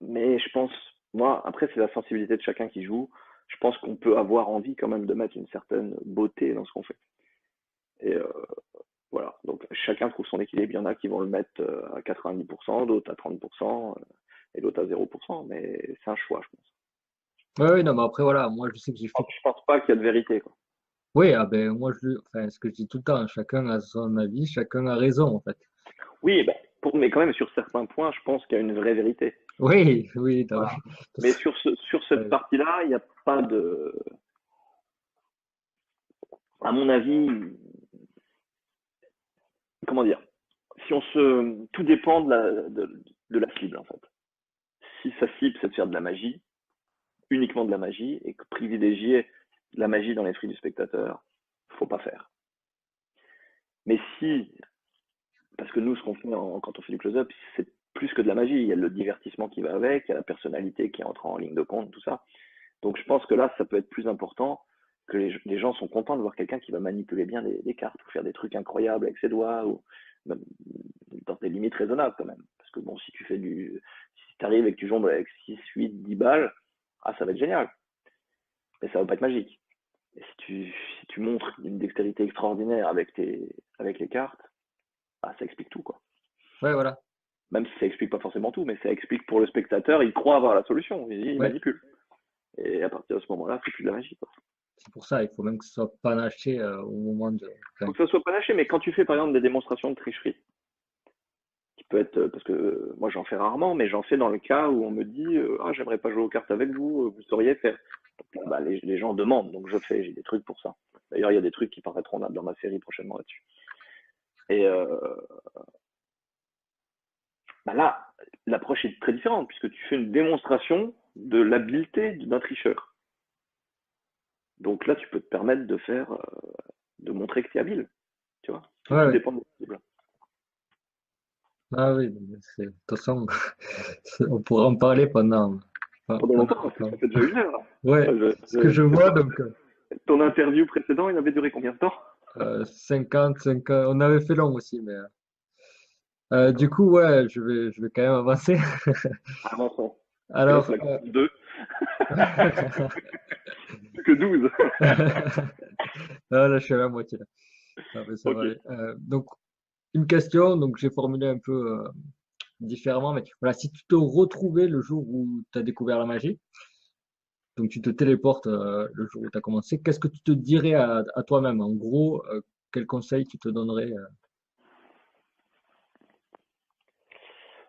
mais je pense, moi, après, c'est la sensibilité de chacun qui joue. Je pense qu'on peut avoir envie quand même de mettre une certaine beauté dans ce qu'on fait. Et voilà, donc chacun trouve son équilibre. Il y en a qui vont le mettre à 90%, d'autres à 30%, et d'autres à 0%. Mais c'est un choix, je pense. ouais, ouais, non, mais après, voilà, moi, je sais que j'ai fait. Je pense pas qu'il y a de vérité, quoi. Oui, ah ben, moi, enfin, ce que je dis tout le temps, chacun a son avis, chacun a raison, en fait. Oui, ben, Mais quand même, sur certains points, je pense qu'il y a une vraie vérité. Oui, oui, Voilà. Mais sur cette ouais, partie-là, il n'y a pas de. À mon avis, comment dire? Si on se. Tout dépend de la cible, en fait. Si sa cible, c'est de faire de la magie, uniquement de la magie, et que privilégier la magie dans l'esprit du spectateur, faut pas faire. Mais si, parce que nous, ce qu'on fait quand on fait du close-up, c'est plus que de la magie. Il y a le divertissement qui va avec, il y a la personnalité qui entre en ligne de compte, tout ça. Donc je pense que là, ça peut être plus important que les gens sont contents de voir quelqu'un qui va manipuler bien des cartes ou faire des trucs incroyables avec ses doigts ou même dans des limites raisonnables quand même. Parce que bon, si tu fais si tu arrives et que tu jongles avec 6, 8, 10 balles, ah, ça va être génial. Mais ça va pas être magique. Et si tu montres une dextérité extraordinaire avec les cartes, ah, ça explique tout, quoi. ouais, voilà. Même si ça explique pas forcément tout, mais ça explique pour le spectateur, il croit avoir la solution, il Ouais, manipule. Et à partir de ce moment-là, c'est plus de la magie, quoi. c'est pour ça, il faut même que ce soit panaché au moment de. Faut Enfin, que ça soit panaché, mais quand tu fais par exemple des démonstrations de tricherie, qui peut être, parce que moi j'en fais rarement, mais j'en fais dans le cas où on me dit ah, j'aimerais pas jouer aux cartes avec vous, vous sauriez faire. Donc, bah, les gens demandent, donc je fais, j'ai des trucs pour ça. D'ailleurs, il y a des trucs qui paraîtront dans ma série prochainement là-dessus. Et bah là, l'approche est très différente, puisque tu fais une démonstration de l'habileté d'un tricheur. Donc là, tu peux te permettre de montrer que tu es habile, tu vois. ouais, Tout ouais. dépend de la cible. Ah oui, mais de toute façon, on pourra en parler Pendant pendant longtemps, parce que longtemps. ça fait déjà 1 heure, là. Ouais, ce que je vois, donc Ton interview précédent, il avait duré combien de temps? 50, on avait fait long aussi, mais du D'accord. coup, ouais, je vais quand même avancer. Avançons. Parce que là, c'est Alors, la question 2. Plus que 12. ah, là, je suis à la moitié là. Ah, mais ça va Ok. aller. Donc, une question, donc j'ai formulé un peu différemment, mais voilà, si tu te retrouvais le jour où tu as découvert la magie, donc tu te téléportes le jour où tu as commencé, qu'est-ce que tu te dirais à toi-même? En gros, quel conseil tu te donnerais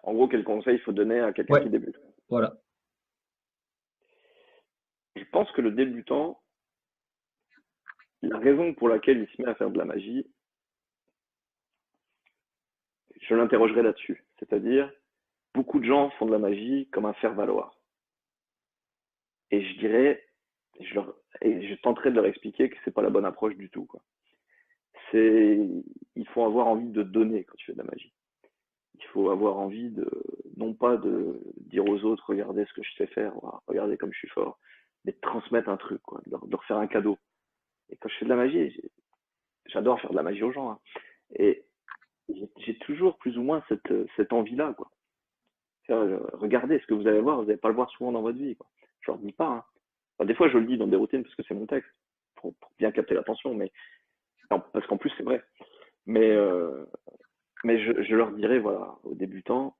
En gros, quel conseil il faut donner à quelqu'un Ouais, qui débute? voilà. Je pense que le débutant, la raison pour laquelle il se met à faire de la magie, je l'interrogerai là-dessus. C'est-à-dire, beaucoup de gens font de la magie comme un faire-valoir. Et je dirais, et je tenterai de leur expliquer que c'est pas la bonne approche du tout, quoi. Il faut avoir envie de donner quand tu fais de la magie. Il faut avoir envie non pas de dire aux autres, regardez ce que je sais faire, regardez comme je suis fort, mais de transmettre un truc, quoi, de leur faire un cadeau. Et quand je fais de la magie, j'adore faire de la magie aux gens, hein. Et j'ai toujours plus ou moins cette envie-là, quoi. Regardez ce que vous allez voir, vous n'allez pas le voir souvent dans votre vie, quoi. Je leur dis pas, hein. Enfin, des fois, je le dis dans des routines parce que c'est mon texte, pour bien capter l'attention, mais non, parce qu'en plus, c'est vrai. Mais, euh, mais je leur dirais, voilà, aux débutants,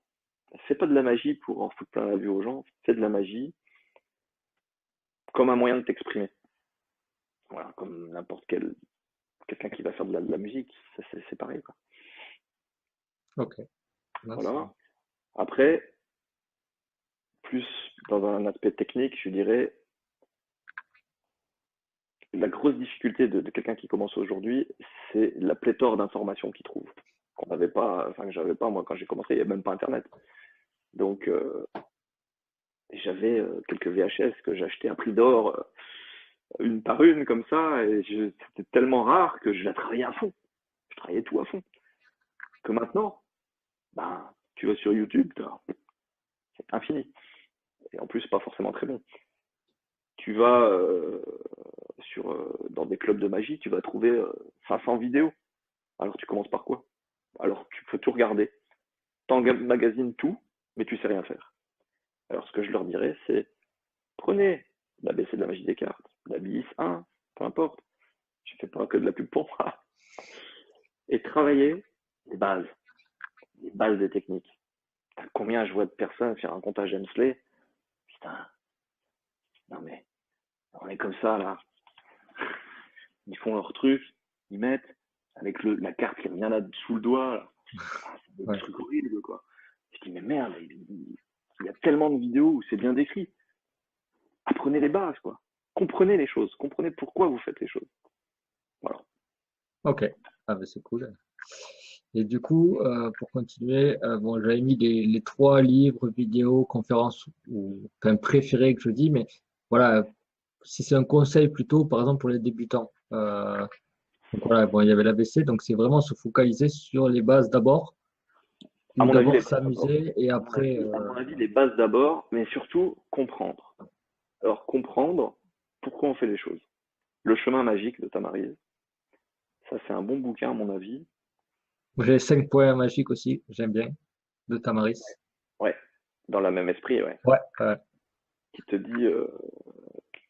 fais pas de la magie pour en foutre plein la vue aux gens, fais de la magie comme un moyen de t'exprimer. Voilà, comme n'importe quel quelqu'un qui va faire de la musique, c'est pareil, quoi. Ok. Là, Voilà. Après, plus dans un aspect technique, je dirais, la grosse difficulté de quelqu'un qui commence aujourd'hui, c'est la pléthore d'informations qu'il trouve. Qu'on n'avait pas, enfin que j'avais pas moi quand j'ai commencé, il n'y avait même pas internet. Donc j'avais quelques VHS que j'achetais à prix d'or, une par une comme ça, et c'était tellement rare que je la travaillais à fond. Je travaillais tout à fond. Que maintenant, ben, tu vas sur YouTube, c'est infini. Et en plus, pas forcément très bon. Tu vas dans des clubs de magie, tu vas trouver 500 vidéos. Alors tu commences par quoi? Alors tu peux tout regarder. T'emmagasines tout, mais tu sais rien faire. Alors ce que je leur dirais, c'est prenez l'ABC de la magie des cartes, la BIS 1, peu importe. Je fais pas que de la pub pour moi. Et travaillez les bases des techniques. Combien je vois de personnes faire un comptage Hemsley? Putain, non mais on est comme ça là. Ils font leur truc, ils mettent avec la carte qui est bien là sous le doigt. Là. de Ouais. trucs horribles, quoi. Je dis, mais merde, il y a tellement de vidéos où c'est bien décrit. Apprenez les bases, quoi. Comprenez les choses, comprenez pourquoi vous faites les choses. Voilà. Ok. Ah, ben c'est cool. Et du coup, pour continuer, bon, j'avais mis les trois livres, vidéos, conférences ou enfin, préférés que je dis, mais voilà, si c'est un conseil plutôt, par exemple pour les débutants. Donc voilà, bon, il y avait l'ABC, donc c'est vraiment se focaliser sur les bases d'abord, À ou mon avis, d'abord les bases d'abord. s'amuser et après, À mon avis, les bases d'abord, mais surtout comprendre. Alors, comprendre pourquoi on fait les choses. Le chemin magique de Tamarise, ça c'est un bon bouquin à mon avis. j'ai 5 points magiques aussi, j'aime bien, de Tamaris. Ouais, dans le même esprit, ouais. Ouais, Qui te dit,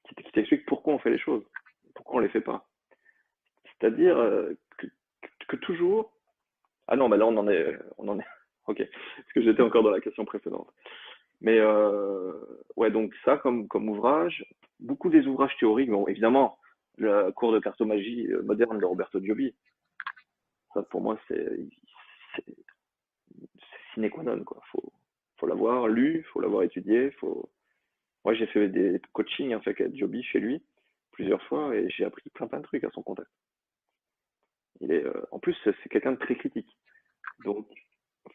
qui t'explique pourquoi on fait les choses, pourquoi on les fait pas. C'est-à-dire que toujours. Ah non, mais là on en est. Ok, parce que j'étais encore dans la question précédente. Mais ouais, donc ça comme ouvrage, beaucoup des ouvrages théoriques, bon, évidemment, le cours de cartomagie moderne de Roberto Giobbi, ça pour moi c'est sine qua non, quoi. Faut l'avoir lu, faut l'avoir étudié, faut. Moi j'ai fait des coachings en fait avec Giobbi chez lui plusieurs fois et j'ai appris plein de trucs à son contact. En plus c'est quelqu'un de très critique, donc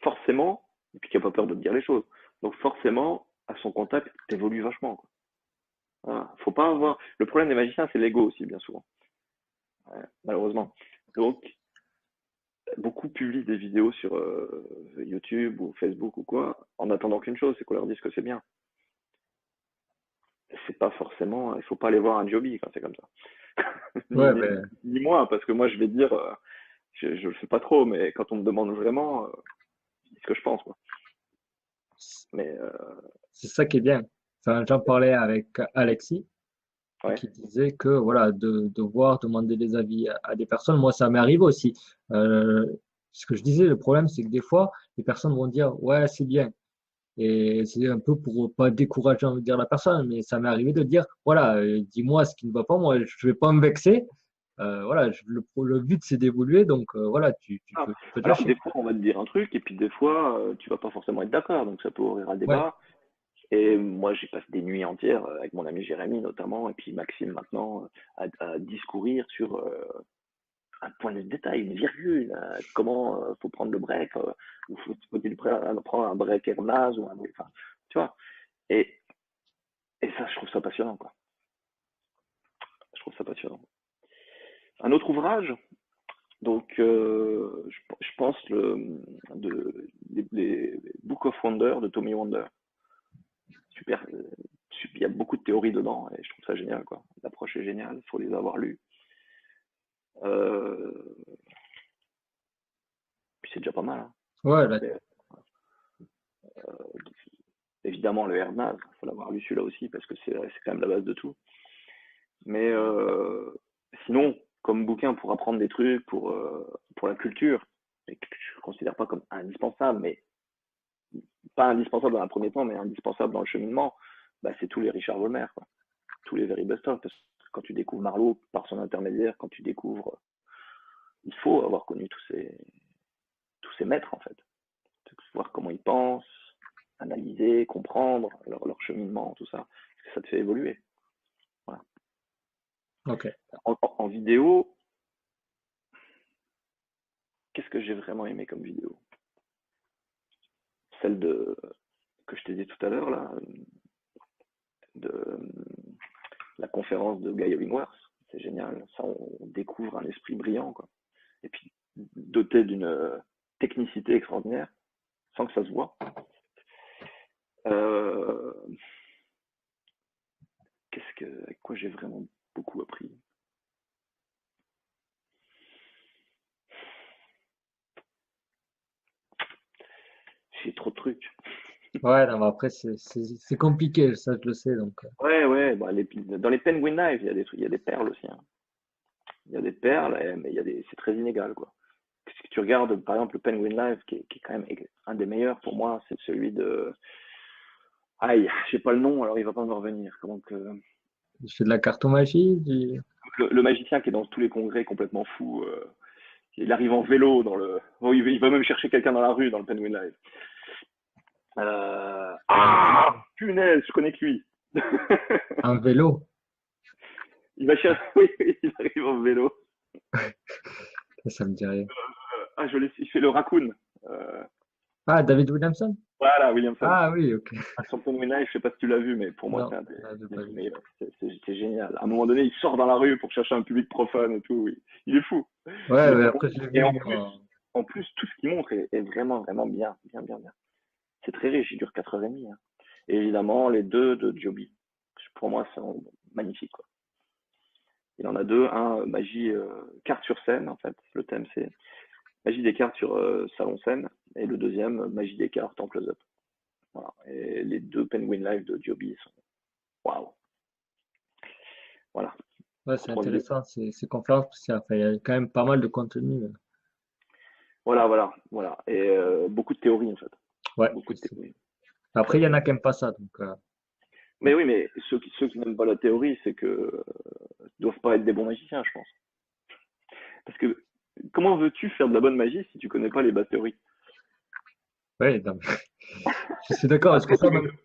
forcément, et puis qui a pas peur de te dire les choses, donc forcément à son contact t'évolues vachement, quoi. Voilà. Faut pas avoir. Le problème des magiciens, c'est l'ego aussi, bien souvent. Ouais, malheureusement. Donc, beaucoup publient des vidéos sur YouTube ou Facebook ou quoi, en attendant qu'une chose, c'est qu'on leur dise que c'est bien. C'est pas forcément. Il faut pas aller voir un Joby quand c'est comme ça. ouais, ben, Ni moi, parce que moi, je vais dire, je le fais pas trop, mais quand on me demande vraiment, je dis ce que je pense, quoi. Mais c'est ça qui est bien. Enfin, j'en parlais avec Alexis, ouais. qui disait que voilà, de devoir demander des avis à des personnes, moi ça m'est arrivé aussi. Euh, Ce que je disais, le problème c'est que des fois, les personnes vont dire ouais, c'est bien. Et c'est un peu pour pas décourager, envie de dire la personne, mais ça m'est arrivé de dire voilà, dis-moi ce qui ne va pas, moi je vais pas me vexer. Voilà, le but c'est d'évoluer, donc voilà, Ah, tu peux te alors, lâcher. des fois, on va te dire un truc, et puis des fois, tu vas pas forcément être d'accord, donc ça peut ouvrir un Ouais, débat. Et moi, j'ai passé des nuits entières avec mon ami Jérémy notamment, et puis Maxime maintenant, à discourir sur un point de détail, une virgule, comment faut prendre le break, ou faut-il prendre un break Hermaz ou un break, enfin, tu vois. Et, et ça, je trouve ça passionnant, quoi. Je trouve ça passionnant. Un autre ouvrage, donc je pense les Book of Wonder de Tommy Wonder. Super, il y a beaucoup de théories dedans et je trouve ça génial, quoi. L'approche est géniale, il faut les avoir lues. Euh, Puis c'est déjà pas mal, hein. ouais, là, Mais, évidemment, le Hermaz, il faut l'avoir lu celui-là aussi parce que c'est quand même la base de tout. Mais sinon, comme bouquin pour apprendre des trucs, pour la culture, et que je ne considère pas comme indispensable, mais pas indispensable dans un premier temps, mais indispensable dans le cheminement, bah, c'est tous les Richard Wolmer, quoi. Tous les Very Best of. Parce que quand tu découvres Marlowe par son intermédiaire, quand tu découvres, il faut avoir connu tous ces maîtres en fait, voir comment ils pensent, analyser, comprendre leur cheminement, tout ça, parce que ça te fait évoluer. Voilà. ok. En vidéo, qu'est-ce que j'ai vraiment aimé comme vidéo? Celle que je t'ai dit tout à l'heure, là, de la conférence de Guy Illingworth. C'est génial. Ça, on découvre un esprit brillant, quoi. Et puis, doté d'une technicité extraordinaire, sans que ça se voit. Euh, avec quoi j'ai vraiment beaucoup appris? J'ai trop de trucs. Ouais, non, mais après c'est compliqué, ça je le sais, donc. Ouais, ouais, bah, dans les Penguin Knives, il y a des trucs, il y a des perles aussi, hein. Il y a des perles, mais c'est très inégal, quoi. Si tu regardes, par exemple, le Penguin Live, qui est quand même un des meilleurs pour moi, c'est celui de. Aïe, j'ai pas le nom, alors il va pas me revenir. Je fais de la cartomagie, Le magicien qui est dans tous les congrès complètement fou. Il arrive en vélo dans le. Oh, il va même chercher quelqu'un dans la rue dans le Penguin Live. Ah, punaise, je connais que lui. Un vélo. Il va chercher. Oui, il arrive en vélo. Ça me dit rien. Ah, il fait le raccoon. Euh, Ah, David Williamson? voilà, Williamson. Ah oui, ok. Son Penguin Live, je sais pas si tu l'as vu, mais pour moi, Non, c'est j'ai des pas trucs vu. meilleurs. C'est génial. À un moment donné, il sort dans la rue pour chercher un public profane et tout. Oui. Il est fou. Il Ouais, est mais fou. après, je l'ai Et vu, moi. en plus, tout ce qu'il montre est vraiment, vraiment bien. Bien, bien, bien. C'est très riche. Il dure 4h30. Hein. Et évidemment, les deux de Joby. Pour moi, sont magnifiques, quoi. Il en a deux. Un, magie, carte sur scène, en fait. Le thème, c'est magie des cartes sur salon scène. Et le deuxième, magie des cartes en close-up. Voilà. Et les deux Penguin Live de Joby sont waouh. Voilà. Ouais, Pour c'est trois vidéos. intéressant, ces conférences, parce qu'il y a quand même pas mal de contenu. Voilà, voilà, voilà. Et beaucoup de théories, en fait. Ouais, Beaucoup de aussi. théories. Après, Très, il y en très. a qui n'aiment pas ça, donc Mais oui, mais ceux qui n'aiment pas la théorie, c'est que doivent pas être des bons magiciens, je pense. Parce que comment veux-tu faire de la bonne magie si tu connais pas les bases théoriques? ouais, non, mais je suis d'accord. C'est Après, pour tous ça les même deux.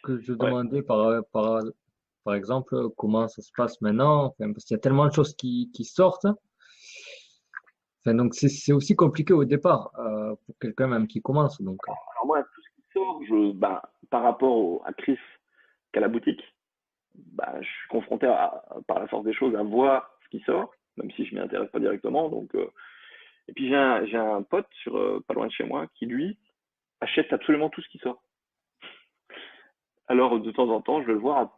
que je Ouais. demandais par exemple, comment ça se passe maintenant, enfin, parce qu'il y a tellement de choses qui sortent. Enfin, donc, c'est aussi compliqué au départ pour quelqu'un même qui commence. Donc, Alors moi, tout ce qui sort, ben, par rapport à Chris, qu'à la boutique, bah, je suis confronté par la force des choses à voir ce qui sort, même si je m'y intéresse pas directement. Donc, et puis j'ai un pote sur pas loin de chez moi qui lui achète absolument tout ce qui sort. Alors de temps en temps, je vais le voir un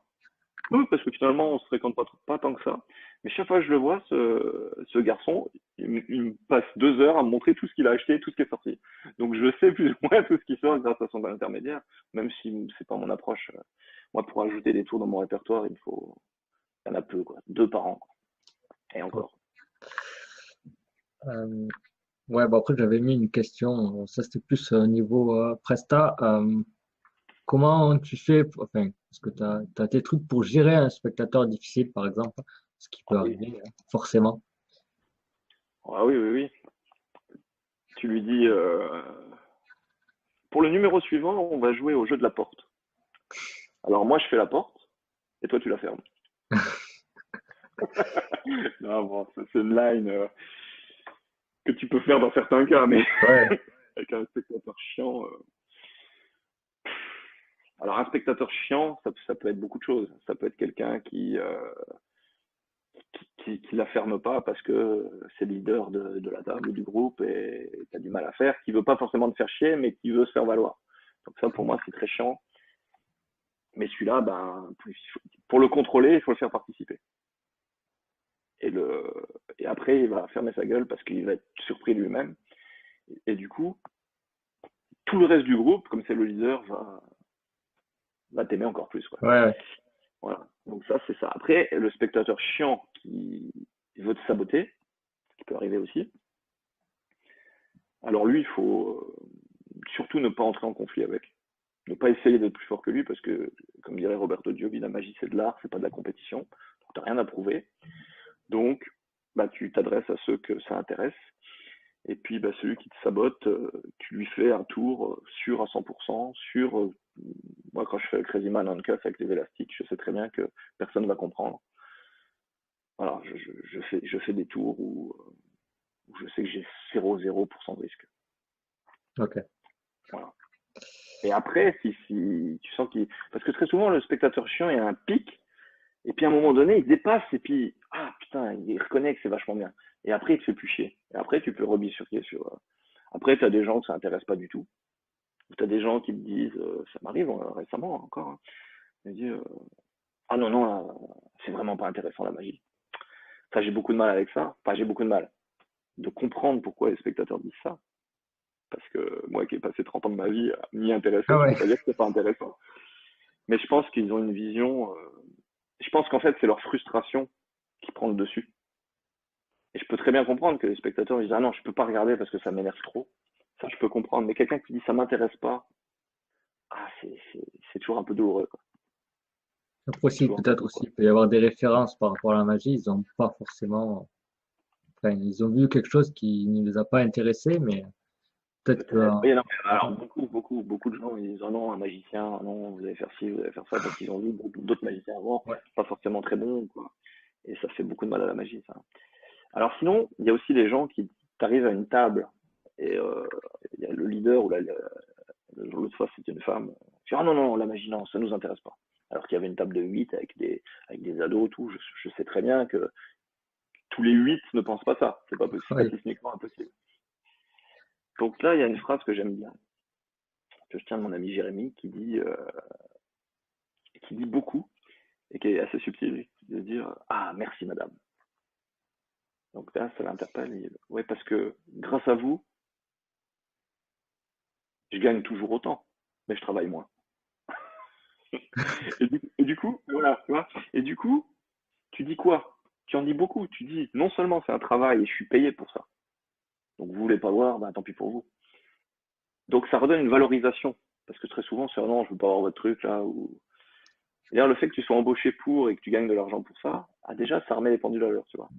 peu parce que finalement on se fréquente pas tant que ça. Mais chaque fois que je le vois, ce garçon, il me passe 2 heures à me montrer tout ce qu'il a acheté, tout ce qui est sorti. Donc je sais plus ou moins tout ce qui sort grâce à son intermédiaire, même si c'est pas mon approche. Moi, pour ajouter des tours dans mon répertoire, il y en a peu, quoi. 2 par an, quoi. Et ouais. encore. Euh, ouais, bon, après, j'avais mis une question. Ça, c'était plus au niveau Presta. Comment tu fais, enfin, est-ce que tu as tes trucs pour gérer un spectateur difficile, par exemple, ce qui Ah peut oui. arriver, hein, forcément. Ah oui, oui, oui. Tu lui dis, pour le numéro suivant, on va jouer au jeu de la porte. Alors moi, je fais la porte, et toi, tu la fermes. Non, bon, c'est une line que tu peux faire dans certains cas, mais Ouais. avec un spectateur chiant. Alors, un spectateur chiant, ça peut être beaucoup de choses. Ça peut être quelqu'un qui la ferme pas parce que c'est le leader de la table ou du groupe et tu as du mal à faire, qui veut pas forcément te faire chier, mais qui veut se faire valoir. Donc ça, pour moi, c'est très chiant. Mais celui-là, ben, pour le contrôler, il faut le faire participer. Et, et après, il va fermer sa gueule parce qu'il va être surpris lui-même. Et du coup, tout le reste du groupe, comme c'est le leader, va t'aimer encore plus, quoi. Ouais, ouais. Voilà. Donc ça, c'est ça. Après, le spectateur chiant qui veut te saboter, qui peut arriver aussi. Alors lui, il faut surtout ne pas entrer en conflit avec. Ne pas essayer d'être plus fort que lui parce que, comme dirait Roberto Giovi, la magie c'est de l'art, c'est pas de la compétition. Donc t'as rien à prouver. Donc, bah, tu t'adresses à ceux que ça intéresse. Et puis, bah, celui qui te sabote, tu lui fais un tour sûr à 100%, sur. Moi, quand je fais le Crazy Man on Cuff avec les élastiques, je sais très bien que personne ne va comprendre. Voilà, je fais des tours où je sais que j'ai 0,0% de risque. Ok. Voilà. Et après, si tu sens qu'il. Parce que très souvent, le spectateur chiant, il y a un pic, et puis à un moment donné, il dépasse, et puis, ah putain, il reconnaît que c'est vachement bien. Et après, il te fait plus chier. Et après, tu peux rebifurquer sur. Après, tu as des gens que ça intéresse pas du tout. Ou tu as des gens qui te disent, ça m'arrive récemment encore, hein, ils me disent, ah non, non, c'est vraiment pas intéressant la magie. Ça, j'ai beaucoup de mal avec ça. Enfin, j'ai beaucoup de mal de comprendre pourquoi les spectateurs disent ça. Parce que moi qui ai passé 30 ans de ma vie à m'y Ah intéresser, je ouais. peux pas dire que c'est pas intéressant. Mais je pense qu'ils ont une vision. Je pense qu'en fait, c'est leur frustration qui prend le dessus. Et je peux très bien comprendre que les spectateurs disent ah non, je peux pas regarder parce que ça m'énerve trop. Ça, je peux comprendre. Mais quelqu'un qui dit ça m'intéresse pas, ah, c'est toujours un peu douloureux, quoi. Après C'est aussi, toujours un peu peut-être douloureux. aussi, il peut y avoir des références par rapport à la magie. Ils n'ont pas forcément Enfin, ils ont vu quelque chose qui ne les a pas intéressés, mais peut-être que, Peut-être. Oui, non, mais alors beaucoup de gens ils disent oh non, un magicien, ah non, vous allez faire ci, vous allez faire ça, parce qu'ils ont vu d'autres magiciens avant, ouais, pas forcément très bons, quoi. Et ça fait beaucoup de mal à la magie, ça. Alors sinon, il y a aussi les gens qui t'arrivent à une table et il y a le leader ou l'autre fois c'était une femme. Qui dit, ah non, non, la magie, non, ça nous intéresse pas. Alors qu'il y avait une table de 8 avec des ados, tout. Je sais très bien que tous les 8 ne pensent pas ça. C'est pas possible, ouais, statistiquement impossible. Donc là, il y a une phrase que j'aime bien, que je tiens de mon ami Jérémy, qui dit beaucoup et qui est assez subtil, de dire ah merci madame. Donc là, ça l'interpelle. Ouais, parce que grâce à vous, je gagne toujours autant, mais je travaille moins. Et du coup, voilà, tu vois. Et du coup, tu dis quoi? Tu en dis beaucoup. Tu dis non seulement c'est un travail et je suis payé pour ça. Donc vous voulez pas voir, ben tant pis pour vous. Donc ça redonne une valorisation. Parce que très souvent, c'est non, je veux pas avoir votre truc là. Ou... D'ailleurs, le fait que tu sois embauché pour et que tu gagnes de l'argent pour ça, ah, déjà, ça remet les pendules à l'heure, tu vois.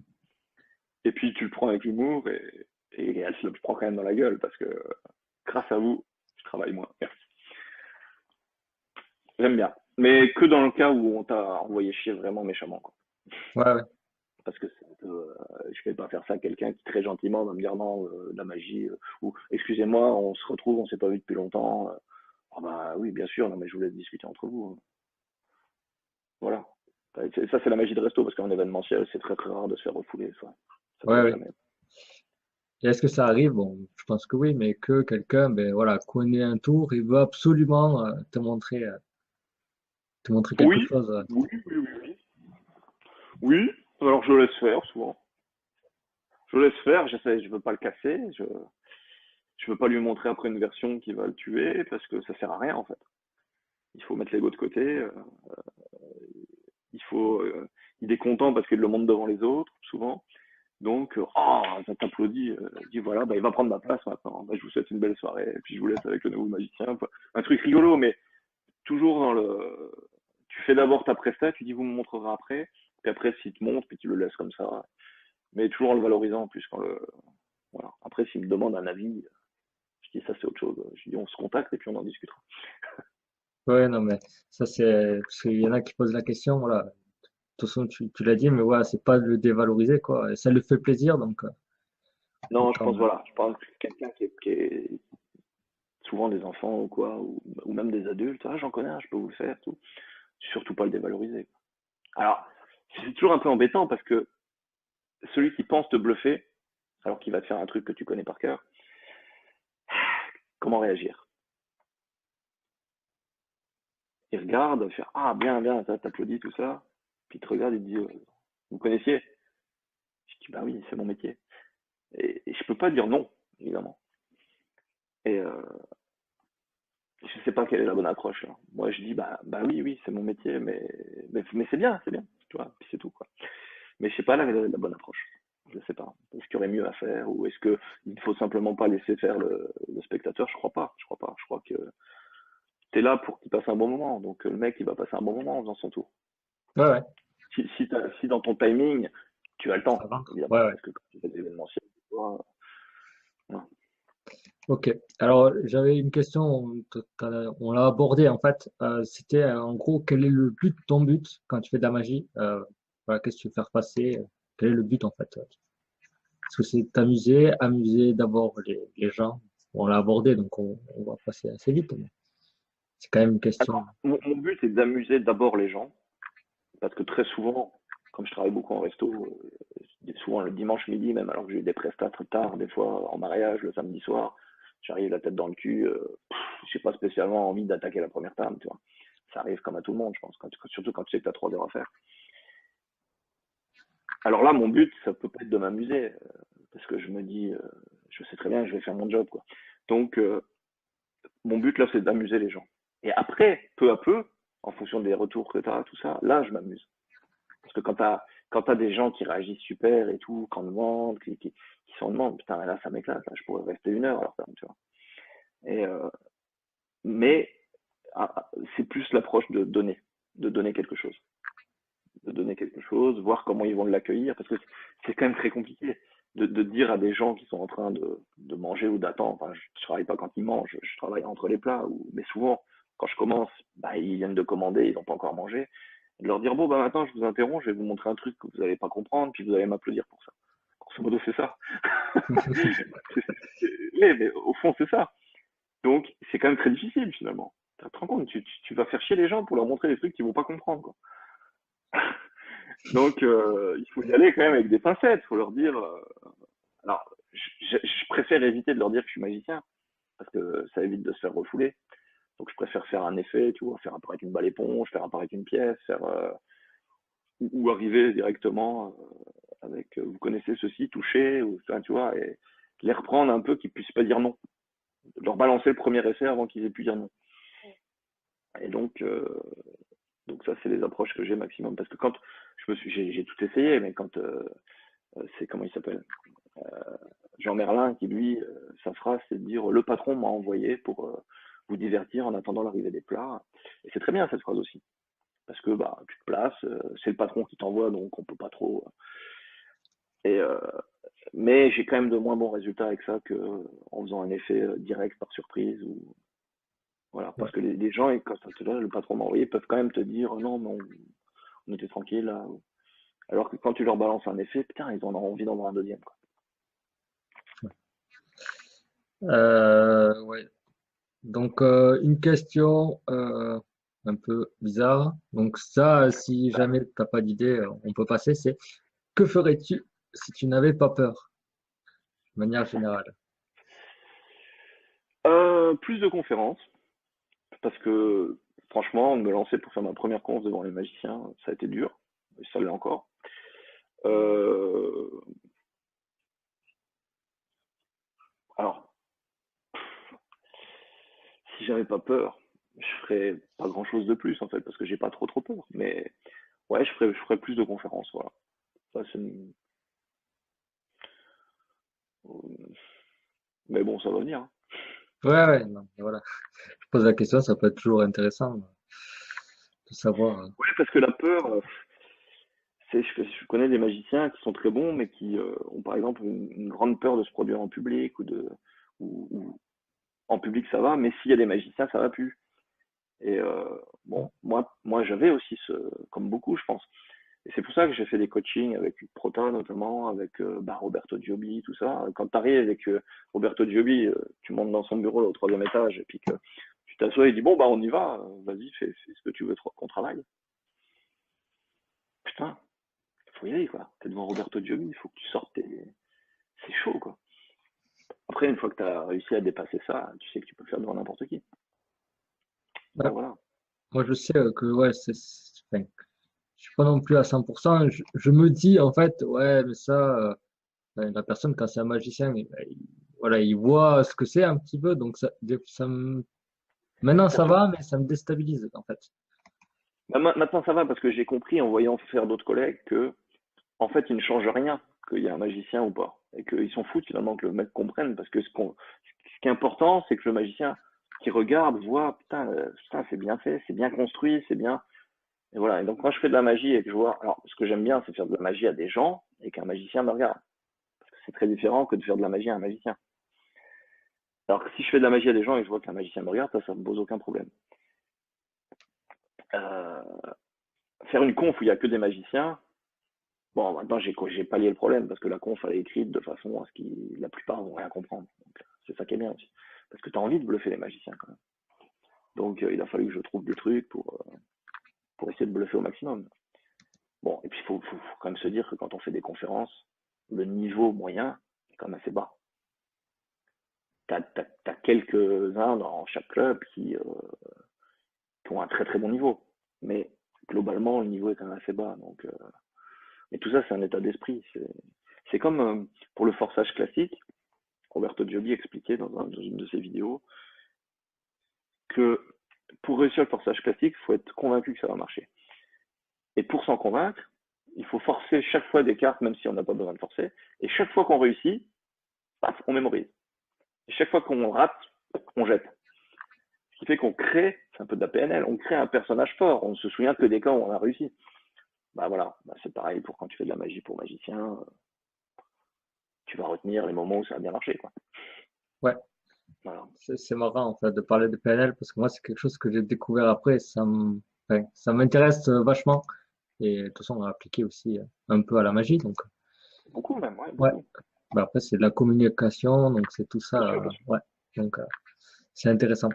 Et puis tu le prends avec l'humour et elle se le prend quand même dans la gueule parce que grâce à vous, je travaille moins. Merci. J'aime bien. Mais que dans le cas où on t'a envoyé chier vraiment méchamment, quoi. ouais, ouais. Parce que je vais pas faire ça à quelqu'un qui très gentiment va me dire non, de la magie, ou excusez-moi, on se retrouve, on s'est pas vu depuis longtemps. Ah bah oui, bien sûr, non mais je voulais discuter entre vous, hein. Voilà. Ça c'est la magie de resto parce qu'en événementiel, c'est très très rare de se faire refouler, ça Ouais, arrive ouais. jamais. Et est-ce que ça arrive? Bon, je pense que oui, mais que quelqu'un, ben voilà, connaît un tour, il veut absolument te montrer quelque Oui, chose. oui, oui, oui, oui. Oui, alors je laisse faire souvent. Je laisse faire, je veux pas le casser, je veux pas lui montrer après une version qui va le tuer parce que ça sert à rien en fait. Il faut mettre l'ego de côté, il faut, il est content parce qu'il le montre devant les autres souvent. Donc, oh, ça t'applaudit, dit voilà, bah, il va prendre ma place maintenant. Bah, je vous souhaite une belle soirée, et puis je vous laisse avec le nouveau magicien. Un truc rigolo, mais toujours dans le. Tu fais d'abord ta presta, tu dis vous me montrerez après, puis après s'il te montre, puis tu le laisses comme ça. Mais toujours en le valorisant en plus. Voilà. Après, s'il me demande un avis, je dis ça c'est autre chose. Je dis on se contacte et puis on en discutera. Ouais, non, mais ça c'est, parce qu'il y en a qui posent la question, voilà. De toute façon, tu l'as dit, mais voilà, c'est pas de le dévaloriser, quoi. Et ça lui fait plaisir, donc, Non, je autant, pense voilà, je pense que quelqu'un qui est souvent des enfants ou quoi, ou même des adultes, ah j'en connais un, je peux vous le faire, tout. Surtout pas le dévaloriser. Alors, c'est toujours un peu embêtant parce que celui qui pense te bluffer, alors qu'il va te faire un truc que tu connais par cœur, comment réagir? Il regarde, il fait ah bien, bien, ça t'applaudit, tout ça. Puis il te regarde et te dit vous connaissiez? Je dis bah oui, c'est mon métier. Et je peux pas dire non, évidemment. Et je sais pas quelle est la bonne approche là. Moi je dis bah oui, oui, c'est mon métier, mais c'est bien, tu vois, puis c'est tout quoi. Mais je sais pas la bonne approche. Je sais pas. Est-ce qu'il y aurait mieux à faire ou est-ce que il faut simplement pas laisser faire le spectateur? Je crois pas. Je crois pas. Je crois que t'es là pour qu'il passe un bon moment. Donc le mec il va passer un bon moment en faisant son tour. ouais, ouais, Si dans ton timing tu as le ça temps, rentre. Ouais, évidemment, ouais. parce que quand tu fais des événementiels, voilà. Ok. Alors, j'avais une question, on l'a abordé en fait. C'était en gros, quel est le but, ton but quand tu fais de la magie? Voilà, qu'est-ce que tu veux faire passer? Quel est le but en fait? Est-ce que c'est t'amuser, amuser d'abord les gens? On l'a abordé, donc on va passer assez vite, mais c'est quand même une question. Alors, mon but est d'amuser d'abord les gens, parce que très souvent, comme je travaille beaucoup en resto, souvent le dimanche midi, même alors que j'ai des prestats très tard, des fois en mariage le samedi soir, j'arrive la tête dans le cul, j'ai pas spécialement envie d'attaquer la première table, tu vois. Ça arrive comme à tout le monde, je pense, surtout quand tu sais que tu as 3 heures à faire. Alors là, mon but, ça peut pas être de m'amuser, parce que je me dis, je sais très bien que je vais faire mon job, quoi. Donc, mon but là, c'est d'amuser les gens. Et après, peu à peu, en fonction des retours que tu as, tout ça, là, je m'amuse. Parce que quand t'as des gens qui réagissent super et tout, quand on demande, qui sont en demande, putain, là, ça m'éclate, là, je pourrais rester 1 heure alors, tu vois. Et, mais c'est plus l'approche de donner quelque chose. De donner quelque chose, voir comment ils vont l'accueillir, parce que c'est quand même très compliqué. de dire à des gens qui sont en train de manger ou d'attendre, enfin, je travaille pas quand ils mangent, je travaille entre les plats, mais souvent, quand je commence, bah, ils viennent de commander, ils n'ont pas encore mangé, et de leur dire, bon, bah maintenant, je vous interromps, je vais vous montrer un truc que vous n'allez pas comprendre, puis vous allez m'applaudir pour ça. Grosso modo, c'est ça. Oui, mais au fond, c'est ça. Donc, c'est quand même très difficile, finalement. Tu te rends compte, tu vas faire chier les gens pour leur montrer des trucs qu'ils vont pas comprendre, quoi. Donc, il faut y aller quand même avec des pincettes. Il faut leur dire. Alors, je préfère éviter de leur dire que je suis magicien parce que ça évite de se faire refouler. Donc, je préfère faire un effet, tu vois, faire apparaître une balle éponge, faire apparaître une pièce, ou arriver directement avec, vous connaissez ceci, toucher, ou ça, tu vois, et les reprendre un peu, qu'ils puissent pas dire non. Leur balancer le premier essai avant qu'ils aient pu dire non. Et donc ça, c'est les approches que j'ai maximum. Parce que quand j'ai tout essayé, mais quand c'est comment il s'appelle Jean Merlin qui lui, sa phrase, c'est de dire le patron m'a envoyé pour vous divertir en attendant l'arrivée des plats. Et c'est très bien cette phrase aussi, parce que bah tu te places, c'est le patron qui t'envoie, donc on peut pas trop. Et mais j'ai quand même de moins bons résultats avec ça que en faisant un effet direct par surprise ou voilà, Ouais. parce que les gens, quand le patron m'a envoyé, peuvent quand même te dire non, mais on était tranquille là. Alors que quand tu leur balances un effet, putain, ils en ont envie d'en avoir un deuxième, quoi. Ouais. Donc, une question un peu bizarre. Donc, ça, si jamais t'as pas d'idée, on peut passer. C'est que ferais-tu si tu n'avais pas peur, de manière générale? Plus de conférences, parce que franchement, me lancer pour faire ma première conf devant les magiciens, ça a été dur, et ça l'est encore. Euh, alors, si j'avais pas peur, je ferais pas grand chose de plus en fait, parce que j'ai pas trop peur. Mais ouais, je ferais plus de conférences, voilà. Ça, mais bon, ça va venir, hein. Ouais, ouais, non, voilà. Je pose la question, ça peut être toujours intéressant de savoir. Ouais, parce que la peur, je connais des magiciens qui sont très bons, mais qui ont par exemple une grande peur de se produire en public ou en public ça va, mais s'il y a des magiciens, ça va plus. Et bon, moi j'avais aussi comme beaucoup, je pense. Et c'est pour ça que j'ai fait des coachings avec Prota notamment, avec bah, Roberto Giobbi, tout ça. Quand tu arrives avec Roberto Giobbi, tu montes dans son bureau là, au troisième étage, et puis que tu t'assois et dis bon bah on y va, vas-y, fais ce que tu veux qu'on travaille. Putain, faut y aller quoi. T'es devant Roberto Giobbi, il faut que tu sortes. C'est chaud quoi. Après, une fois que tu as réussi à dépasser ça, tu sais que tu peux faire devant n'importe qui. Ouais, Donc voilà. moi, je sais que ouais, enfin, je suis pas non plus à 100%. Je me dis, en fait, ouais, mais ça, ben, la personne, quand c'est un magicien, voilà, il voit ce que c'est un petit peu, donc maintenant Pour ça toi, va, mais ça me déstabilise, en fait. bah, maintenant ça va parce que j'ai compris en voyant faire d'autres collègues que, en fait, il ne change rien qu'il y a un magicien ou pas. Et qu'ils s'en foutent finalement que le mec comprenne parce que ce qui est important, c'est que le magicien qui regarde voit, putain, putain c'est bien fait, c'est bien construit, c'est bien. Et voilà. Et donc quand je fais de la magie et que je vois, alors ce que j'aime bien, c'est faire de la magie à des gens et qu'un magicien me regarde. Parce que c'est très différent que de faire de la magie à un magicien. Alors que si je fais de la magie à des gens et que je vois qu'un magicien me regarde, ça me pose aucun problème. Euh, Faire une conf où il n'y a que des magiciens, bon, maintenant j'ai pallié le problème parce que la conf elle est écrite de façon à ce que la plupart vont rien comprendre. Donc c'est ça qui est bien aussi. Parce que tu as envie de bluffer les magiciens quand même. Donc il a fallu que je trouve des trucs pour essayer de bluffer au maximum. Bon, et puis faut quand même se dire que quand on fait des conférences, le niveau moyen est quand même assez bas. T'as quelques-uns dans chaque club qui ont un très très bon niveau. Mais globalement, le niveau est quand même assez bas. Donc, mais tout ça, c'est un état d'esprit. C'est comme pour le forçage classique. Roberto Giobbi expliquait dans une de ses vidéos que pour réussir le forçage classique, il faut être convaincu que ça va marcher. Et pour s'en convaincre, il faut forcer chaque fois des cartes, même si on n'a pas besoin de forcer. Et chaque fois qu'on réussit, paf, on mémorise. Et chaque fois qu'on rate, on jette. Ce qui fait qu'on crée, c'est un peu de la PNL, on crée un personnage fort. On ne se souvient que des cas où on a réussi. Bah voilà, bah c'est pareil pour quand tu fais de la magie pour magicien. tu vas retenir les moments où ça a bien marché, quoi. Ouais, Voilà. c'est marrant en fait de parler de PNL parce que moi c'est quelque chose que j'ai découvert après, enfin, ça m'intéresse vachement et de toute façon on a appliqué aussi un peu à la magie donc Beaucoup même, ouais, ouais. beaucoup. Bah, après c'est de la communication donc c'est tout ça, Bien sûr, bien sûr. ouais, donc c'est intéressant.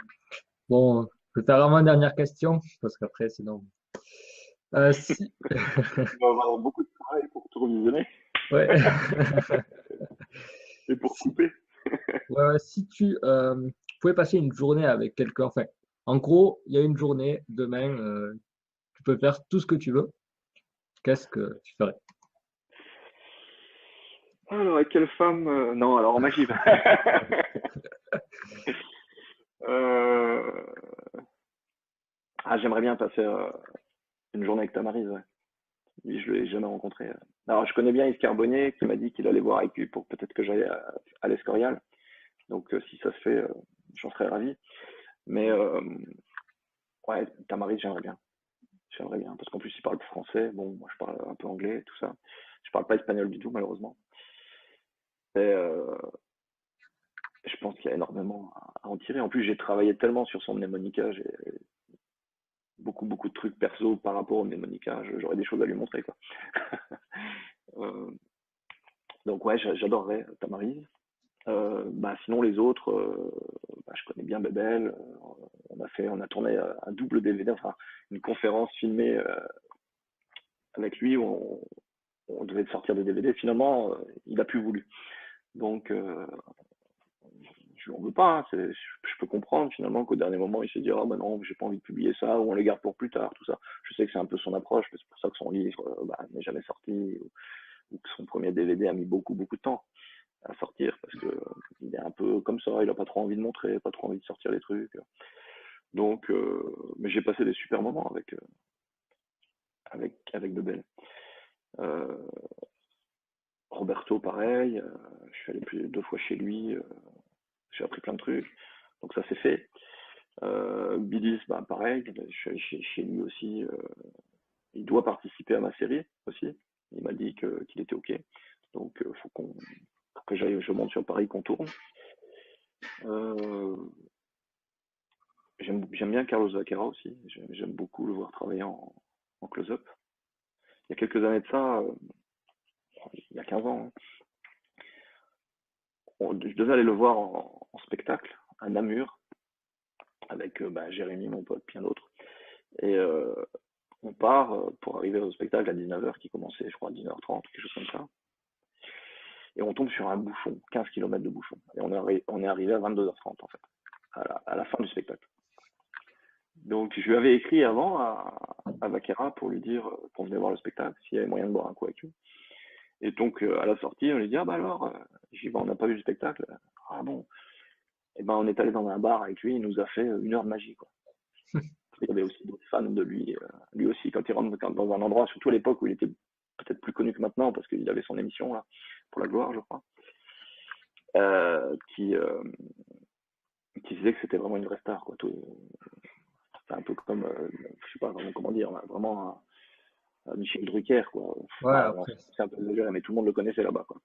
Bon, je vais faire avant dernière question parce qu'après sinon si Tu vas avoir beaucoup de travail pour tout revisionner ouais et pour si, couper. ouais, si tu pouvais passer une journée avec quelqu'un, enfin en gros il y a une journée demain, tu peux faire tout ce que tu veux. Qu'est-ce que tu ferais? Alors, avec quelle femme non, alors en magie. Euh, Ah, j'aimerais bien passer une journée avec Tamarise, ouais. Lui, je l'ai jamais rencontré. Alors, je connais bien Yves Carbonnier qui m'a dit qu'il allait voir avec lui pour peut-être que j'aille à l'Escorial. Donc, si ça se fait, j'en serais ravi. Mais ouais, Tamaris, j'aimerais bien. J'aimerais bien. Parce qu'en plus, il parle français. Bon, moi, je parle un peu anglais et tout ça. Je parle pas espagnol du tout, malheureusement. Et je pense qu'il y a énormément à en tirer. En plus, j'ai travaillé tellement sur son mnémonica. J'ai beaucoup de trucs perso par rapport au mnémonica. J'aurais des choses à lui montrer, quoi. Euh, donc, ouais, j'adorerais Tamaris. Bah, sinon, les autres, bah, je connais bien Bebel. On a tourné un double DVD, enfin, une conférence filmée avec lui où on devait sortir des DVD. Finalement, il a plus voulu. Donc, je lui en veux pas. Hein. Je peux comprendre finalement qu'au dernier moment, il s'est dit, ah bah non, j'ai pas envie de publier ça, ou on les garde pour plus tard, tout ça. Je sais que c'est un peu son approche, mais c'est pour ça que son livre bah, n'est jamais sorti, ou que son premier DVD a mis beaucoup de temps à sortir, parce que il est un peu comme ça, il a pas trop envie de montrer, pas trop envie de sortir les trucs. Donc, mais j'ai passé des super moments avec Bebel. Euh, Roberto, pareil, je suis allé deux fois chez lui, j'ai appris plein de trucs, donc ça c'est fait. Billis, bah, pareil, je suis allé chez lui aussi, il doit participer à ma série aussi, il m'a dit qu'il était ok, donc faut que je monte sur Paris, qu'on tourne. Euh, j'aime bien Carlos Vaquera aussi, j'aime beaucoup le voir travailler en close-up. Il y a quelques années de ça, il y a 15 ans, hein, je devais aller le voir en spectacle à Namur avec bah, Jérémy, mon pote, bien d'autres. Et on part pour arriver au spectacle à 19h qui commençait, je crois, à 19h30, quelque chose comme ça. Et on tombe sur un bouchon, 15 km de bouchon. Et on est arrivé à 22h30 en fait, à la fin du spectacle. Donc je lui avais écrit avant à Vaquera pour lui dire qu'on venait voir le spectacle, s'il y avait moyen de boire un coup avec lui. Et donc à la sortie, on lui dit, ah bah alors, j'ai dit, bah, on n'a pas vu le spectacle. Ah bon. Et ben on est allé dans un bar avec lui, il nous a fait 1 heure de magie, quoi. Il y avait aussi d'autres fans de lui, lui aussi, quand il rentre dans un endroit, surtout à l'époque où il était peut-être plus connu que maintenant, parce qu'il avait son émission là, pour la gloire, je crois, euh, qui, euh, qui disait que c'était vraiment une vraie star, quoi. C'est un peu comme, je sais pas vraiment comment dire, vraiment un Michel Drucker, quoi. Ouais, Ah, non, après. c'est un peu exagéré, mais tout le monde le connaissait là-bas, quoi.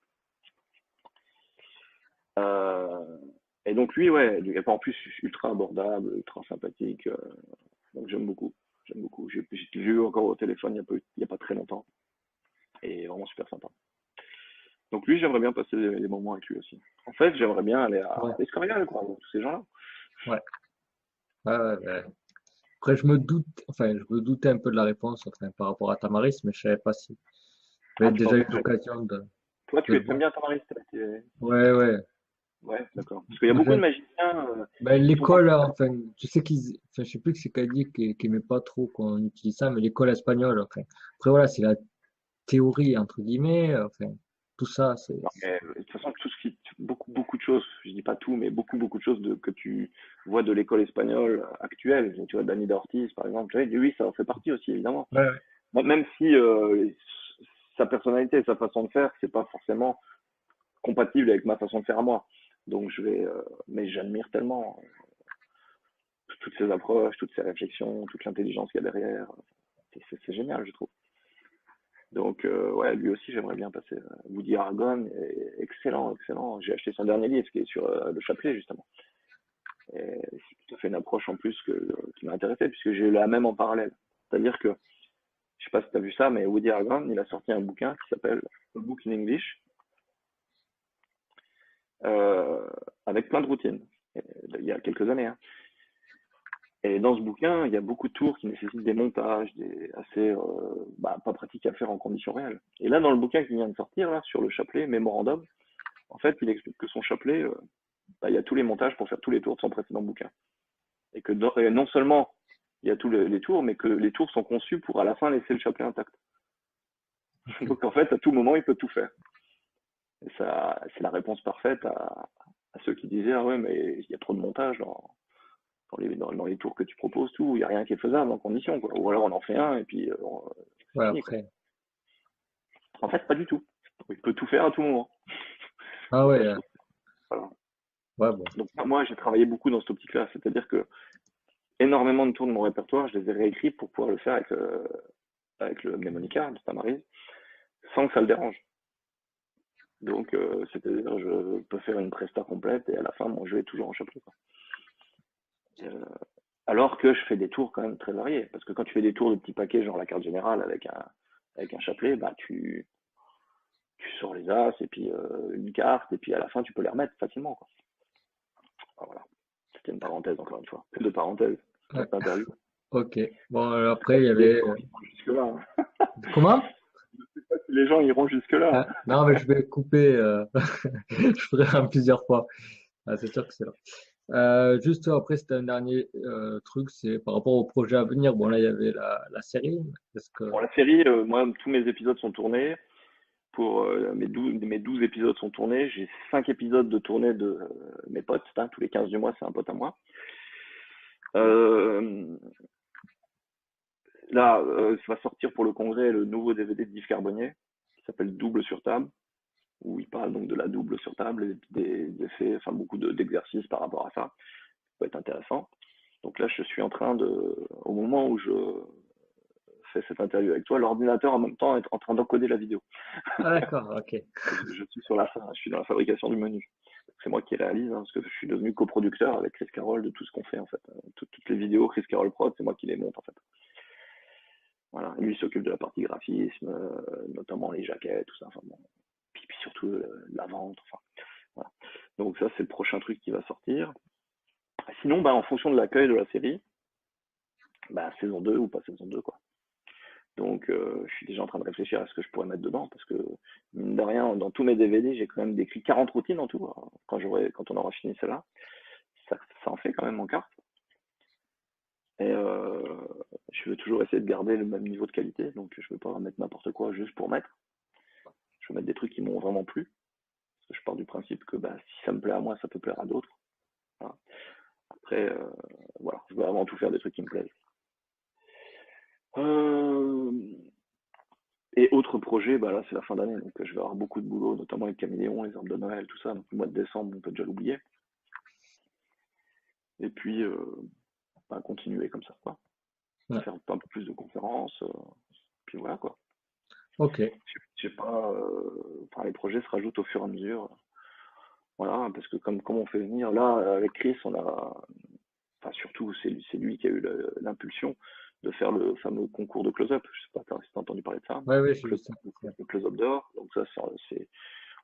Euh, et donc lui, ouais, en plus ultra abordable, ultra sympathique, donc j'aime beaucoup. J'aime beaucoup. J'ai eu encore au téléphone il y a pas très longtemps. Et vraiment super sympa. Donc lui, j'aimerais bien passer des moments avec lui aussi. En fait, j'aimerais bien aller à Ouais, l'Escorial, quoi, avec tous ces gens-là. ouais, ouais. Après, je me doute, enfin, je me doutais un peu de la réponse, enfin, par rapport à Tamaris, mais je savais pas si j'avais Ah, tu déjà pensais eu que l'occasion toi, de le aimes voir. bien Tamaris, Ouais, ouais. ouais, d'accord. Parce qu'il y a beaucoup de Enfin, magiciens ben, qui font pas. l'école, enfin, je sais enfin, je sais plus que c'est qu'a dit qu'il aimait pas trop qu'on utilise ça, mais l'école espagnole, enfin. Après, voilà, c'est la théorie, entre guillemets, enfin, tout ça, Non, mais de toute façon, beaucoup de choses, je dis pas tout, mais beaucoup de choses que tu vois de l'école espagnole actuelle. Tu vois, Dani Ortiz, par exemple, tu vois, oui, ça en fait partie aussi, évidemment. ouais, ouais. Même si sa personnalité et sa façon de faire, c'est pas forcément compatible avec ma façon de faire à moi. Donc mais j'admire tellement toutes ces approches, toutes ces réflexions, toute l'intelligence qu'il y a derrière. C'est génial, je trouve. Donc, ouais, lui aussi, j'aimerais bien passer. Woody Aragon, excellent, excellent. J'ai acheté son dernier livre qui est sur le chapelet, justement. Et c'est tout à fait une approche en plus qui m'a intéressé, puisque j'ai eu la même en parallèle. C'est-à-dire que, je sais pas si tu as vu ça, mais Woody Aragon, il a sorti un bouquin qui s'appelle A Book in English, euh, avec plein de routines, il y a quelques années, hein. Et dans ce bouquin, il y a beaucoup de tours qui nécessitent des montages, assez pas pratiques à faire en conditions réelles. Et là, dans le bouquin qui vient de sortir, là, sur le chapelet, Mémorandum, en fait, il explique que son chapelet, il y a tous les montages pour faire tous les tours de son précédent bouquin. Et que non seulement il y a tous les tours, mais que les tours sont conçus pour à la fin laisser le chapelet intact. Donc en fait, à tout moment, il peut tout faire. Et ça, c'est la réponse parfaite à ceux qui disaient ah ouais, mais il y a trop de montage dans les tours que tu proposes, tout, il n'y a rien qui est faisable en condition, quoi. Ou alors on en fait un et puis c'est Ouais, fini, quoi. après. En fait, pas du tout. Il peut tout faire à tout moment. Ah Et ouais, ça, je trouve, voilà. ouais, bon. Donc moi, j'ai travaillé beaucoup dans cette optique-là, c'est-à-dire que énormément de tours de mon répertoire, je les ai réécrits pour pouvoir le faire avec le mnémonica de Tamaris, sans que ça le dérange. Donc, c'est-à-dire, je peux faire une presta complète et à la fin, mon jeu est toujours en chapelet, quoi. Euh, alors que je fais des tours quand même très variés. Parce que quand tu fais des tours de petits paquets, genre la carte générale avec un chapelet, bah, tu sors les as et puis une carte, et puis à la fin, tu peux les remettre facilement, quoi. Ah, voilà. C'était une parenthèse, encore une fois. Plus de parenthèses dans Ouais, cette interview. ok. Bon, après, il y Les avait. gens iront jusque-là, hein. Comment? Les gens iront jusque-là. Ah, non, mais je vais couper. Je ferai en plusieurs fois. Ah, c'est sûr que c'est là. Juste après, c'était un dernier truc, c'est par rapport au projet à venir. Bon, là, il y avait la série. Est-ce que. Bon, la série, moi, tous mes épisodes sont tournés. Pour mes 12 épisodes sont tournés. J'ai 5 épisodes de tournée de mes potes, hein. Tous les 15 du mois, c'est un pote à moi. Euh, Là, ça va sortir pour le congrès le nouveau DVD de Yves Carbonnier, qui s'appelle Double sur table, où il parle donc de la double sur table et des effets, enfin beaucoup d'exercices par rapport à ça. Ça peut être intéressant. Donc là, je suis en train au moment où je fais cette interview avec toi, l'ordinateur en même temps est en train d'encoder la vidéo. Ah, d'accord, ok. Je suis je suis dans la fabrication du menu. C'est moi qui réalise, hein, parce que je suis devenu coproducteur avec Chris Carroll de tout ce qu'on fait en fait. Toutes les vidéos Chris Carroll Prod, c'est moi qui les monte en fait. Voilà. Et lui s'occupe de la partie graphisme, notamment les jaquettes, tout ça. Enfin, bon. Puis surtout la vente. Enfin, voilà. Donc ça, c'est le prochain truc qui va sortir. Sinon, bah, en fonction de l'accueil de la série, bah, saison 2 ou pas saison 2, quoi. Donc, je suis déjà en train de réfléchir à ce que je pourrais mettre dedans, parce que, mine de rien, dans tous mes DVD, j'ai quand même décrit 40 routines en tout, hein. Quand on aura fini celle-là, ça en fait quand même en carte. Et je veux toujours essayer de garder le même niveau de qualité, donc je ne veux pas mettre n'importe quoi juste pour mettre. Je veux mettre des trucs qui m'ont vraiment plu, parce que je pars du principe que bah, si ça me plaît à moi, ça peut plaire à d'autres. Voilà. Après, voilà, je veux avant tout faire des trucs qui me plaisent. Euh, Et autre projet, bah là c'est la fin d'année, donc je vais avoir beaucoup de boulot, notamment avec Caméléon, les arbres de Noël, tout ça. Donc le mois de décembre, on peut déjà l'oublier. Et puis bah, continuer comme ça, quoi. Ouais, Faire un peu plus de conférences, puis voilà quoi. ok. J'ai pas, enfin, les projets se rajoutent au fur et à mesure. Voilà, parce que comme on fait venir, là avec Chris, on a, enfin surtout c'est lui qui a eu l'impulsion de faire le fameux concours de close-up. Je sais pas si t'as entendu parler de ça. Ouais, ouais, j'ai vu Close- ça. Le close-up dehors. Donc ça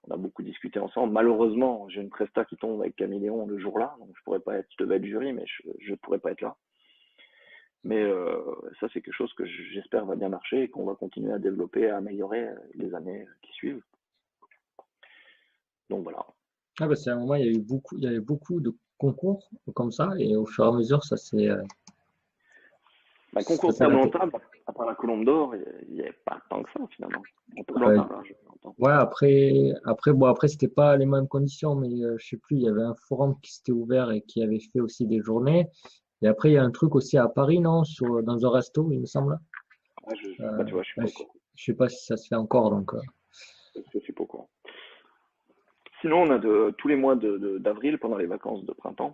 on a beaucoup discuté ensemble. Malheureusement, j'ai une presta qui tombe avec Caméléon le jour-là, donc je pourrais pas être, je devais être jury, mais je pourrais pas être là. Mais ça, c'est quelque chose que j'espère va bien marcher et qu'on va continuer à développer, à améliorer les années qui suivent. Donc voilà. Ah, bah, c'est un moment, il y avait beaucoup de concours comme ça, et au fur et à mesure, Bah, ça concours de s'est table en arrêté. table, à part la Colombe d'Or, il n'y avait pas tant que ça finalement. En table en Ouais, table, hein, je l'entends. ouais, bon, après, c'était pas les mêmes conditions, mais je sais plus, il y avait un forum qui s'était ouvert et qui avait fait aussi des journées. Et après, il y a un truc aussi à Paris, non, dans un resto, il me semble. Ouais, bah, tu vois, je suis Ouais, pas au je courant. je sais pas si ça se fait encore, donc. Je suis pas au courant. Sinon, on a tous les mois d'avril, pendant les vacances de printemps,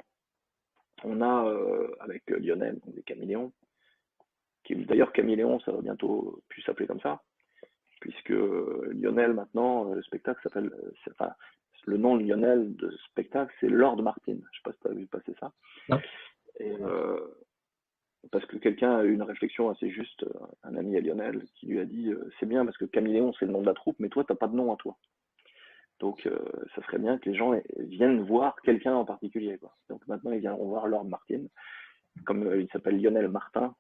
on a avec Lionel, donc des caméléons, qui d'ailleurs caméléon, ça va bientôt plus s'appeler comme ça, que Lionel, maintenant, le spectacle s'appelle, enfin, le nom de Lionel de spectacle, c'est Lord Martin. Je sais pas si tu as vu passer ça. Non. Et, parce que quelqu'un a eu une réflexion assez juste, un ami à Lionel, qui lui a dit c'est bien parce que Caméléon, c'est le nom de la troupe, mais toi, t'as pas de nom à toi. Donc, ça serait bien que les gens viennent voir quelqu'un en particulier, quoi. Donc maintenant, ils viendront voir Lord Martin, comme il s'appelle Lionel Martin.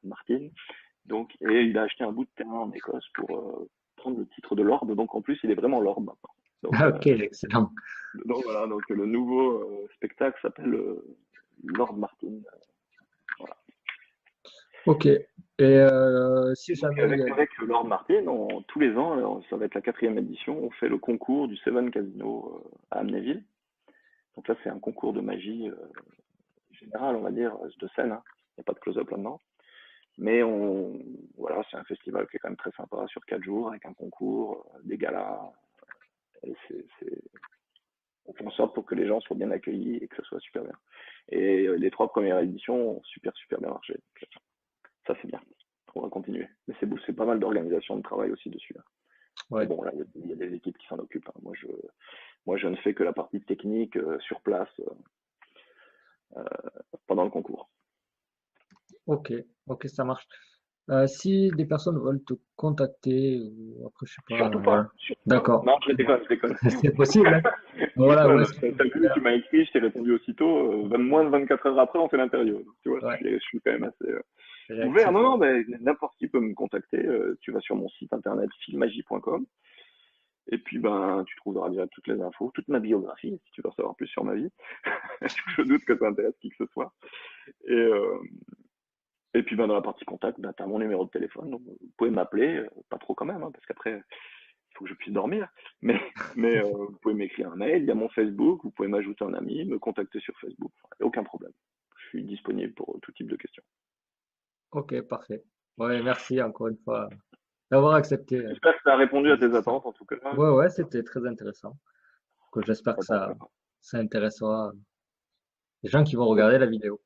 Donc, et il a acheté un bout de terrain en Écosse pour prendre le titre de Lord. Donc en plus, il est vraiment Lord maintenant. Donc, Ah, ok, excellent. voilà, donc le nouveau spectacle s'appelle Lord Martin. Voilà. Ok. Et si Donc jamais il y a... avec Lord Martin, tous les ans, alors, ça va être la 4e édition, on fait le concours du Seven Casino à Amnéville. Donc là, c'est un concours de magie général, on va dire, de scène. Hein. Il n'y a pas de close-up là-dedans. Mais voilà, c'est un festival qui est quand même très sympa sur 4 jours, avec un concours, des galas. Et on fait en sorte pour que les gens soient bien accueillis et que ça soit super bien. Et les 3 premières éditions ont super bien marché. Donc, ça, c'est bien. On va continuer. Mais c'est pas mal d'organisation de travail aussi dessus. Hein. Mais Ouais. bon, là, il y a des équipes qui s'en occupent. Hein. Moi, je ne fais que la partie technique sur place pendant le concours. Ok, ok, ça marche. Si des personnes veulent te contacter, ou après, je sais pas, Surtout pas. voilà. Surtout pas. D'accord. Non, je déconne. C'est possible, hein? Voilà, Ouais, où bah, est-ce qu'il faut t'as te vu, faire? tu m'as écrit, je t'ai répondu aussitôt. Moins de 24 heures après, on fait l'interview. Donc, tu vois, Ouais, je suis quand même assez ouvert. réactif. Non, mais n'importe qui peut me contacter. Tu vas sur mon site internet filmagie.com et puis ben tu trouveras déjà toutes les infos, toute ma biographie, si tu veux en savoir plus sur ma vie. Je doute que ça intéresse qui que ce soit. Et, euh, et puis ben, dans la partie contact, ben, tu as mon numéro de téléphone. Donc, vous pouvez m'appeler, pas trop quand même, hein, parce qu'après, il faut que je puisse dormir. Mais, mais vous pouvez m'écrire un mail, il y a mon Facebook, vous pouvez m'ajouter un ami, me contacter sur Facebook. Enfin, y a aucun problème. Je suis disponible pour tout type de questions. Ok, parfait. Ouais, merci encore une fois d'avoir accepté J'espère que ça a répondu à tes l'invitation. attentes, en tout cas. Ouais, ouais, c'était très intéressant. J'espère que Très bien, très bien. ça intéressera les gens qui vont regarder la vidéo.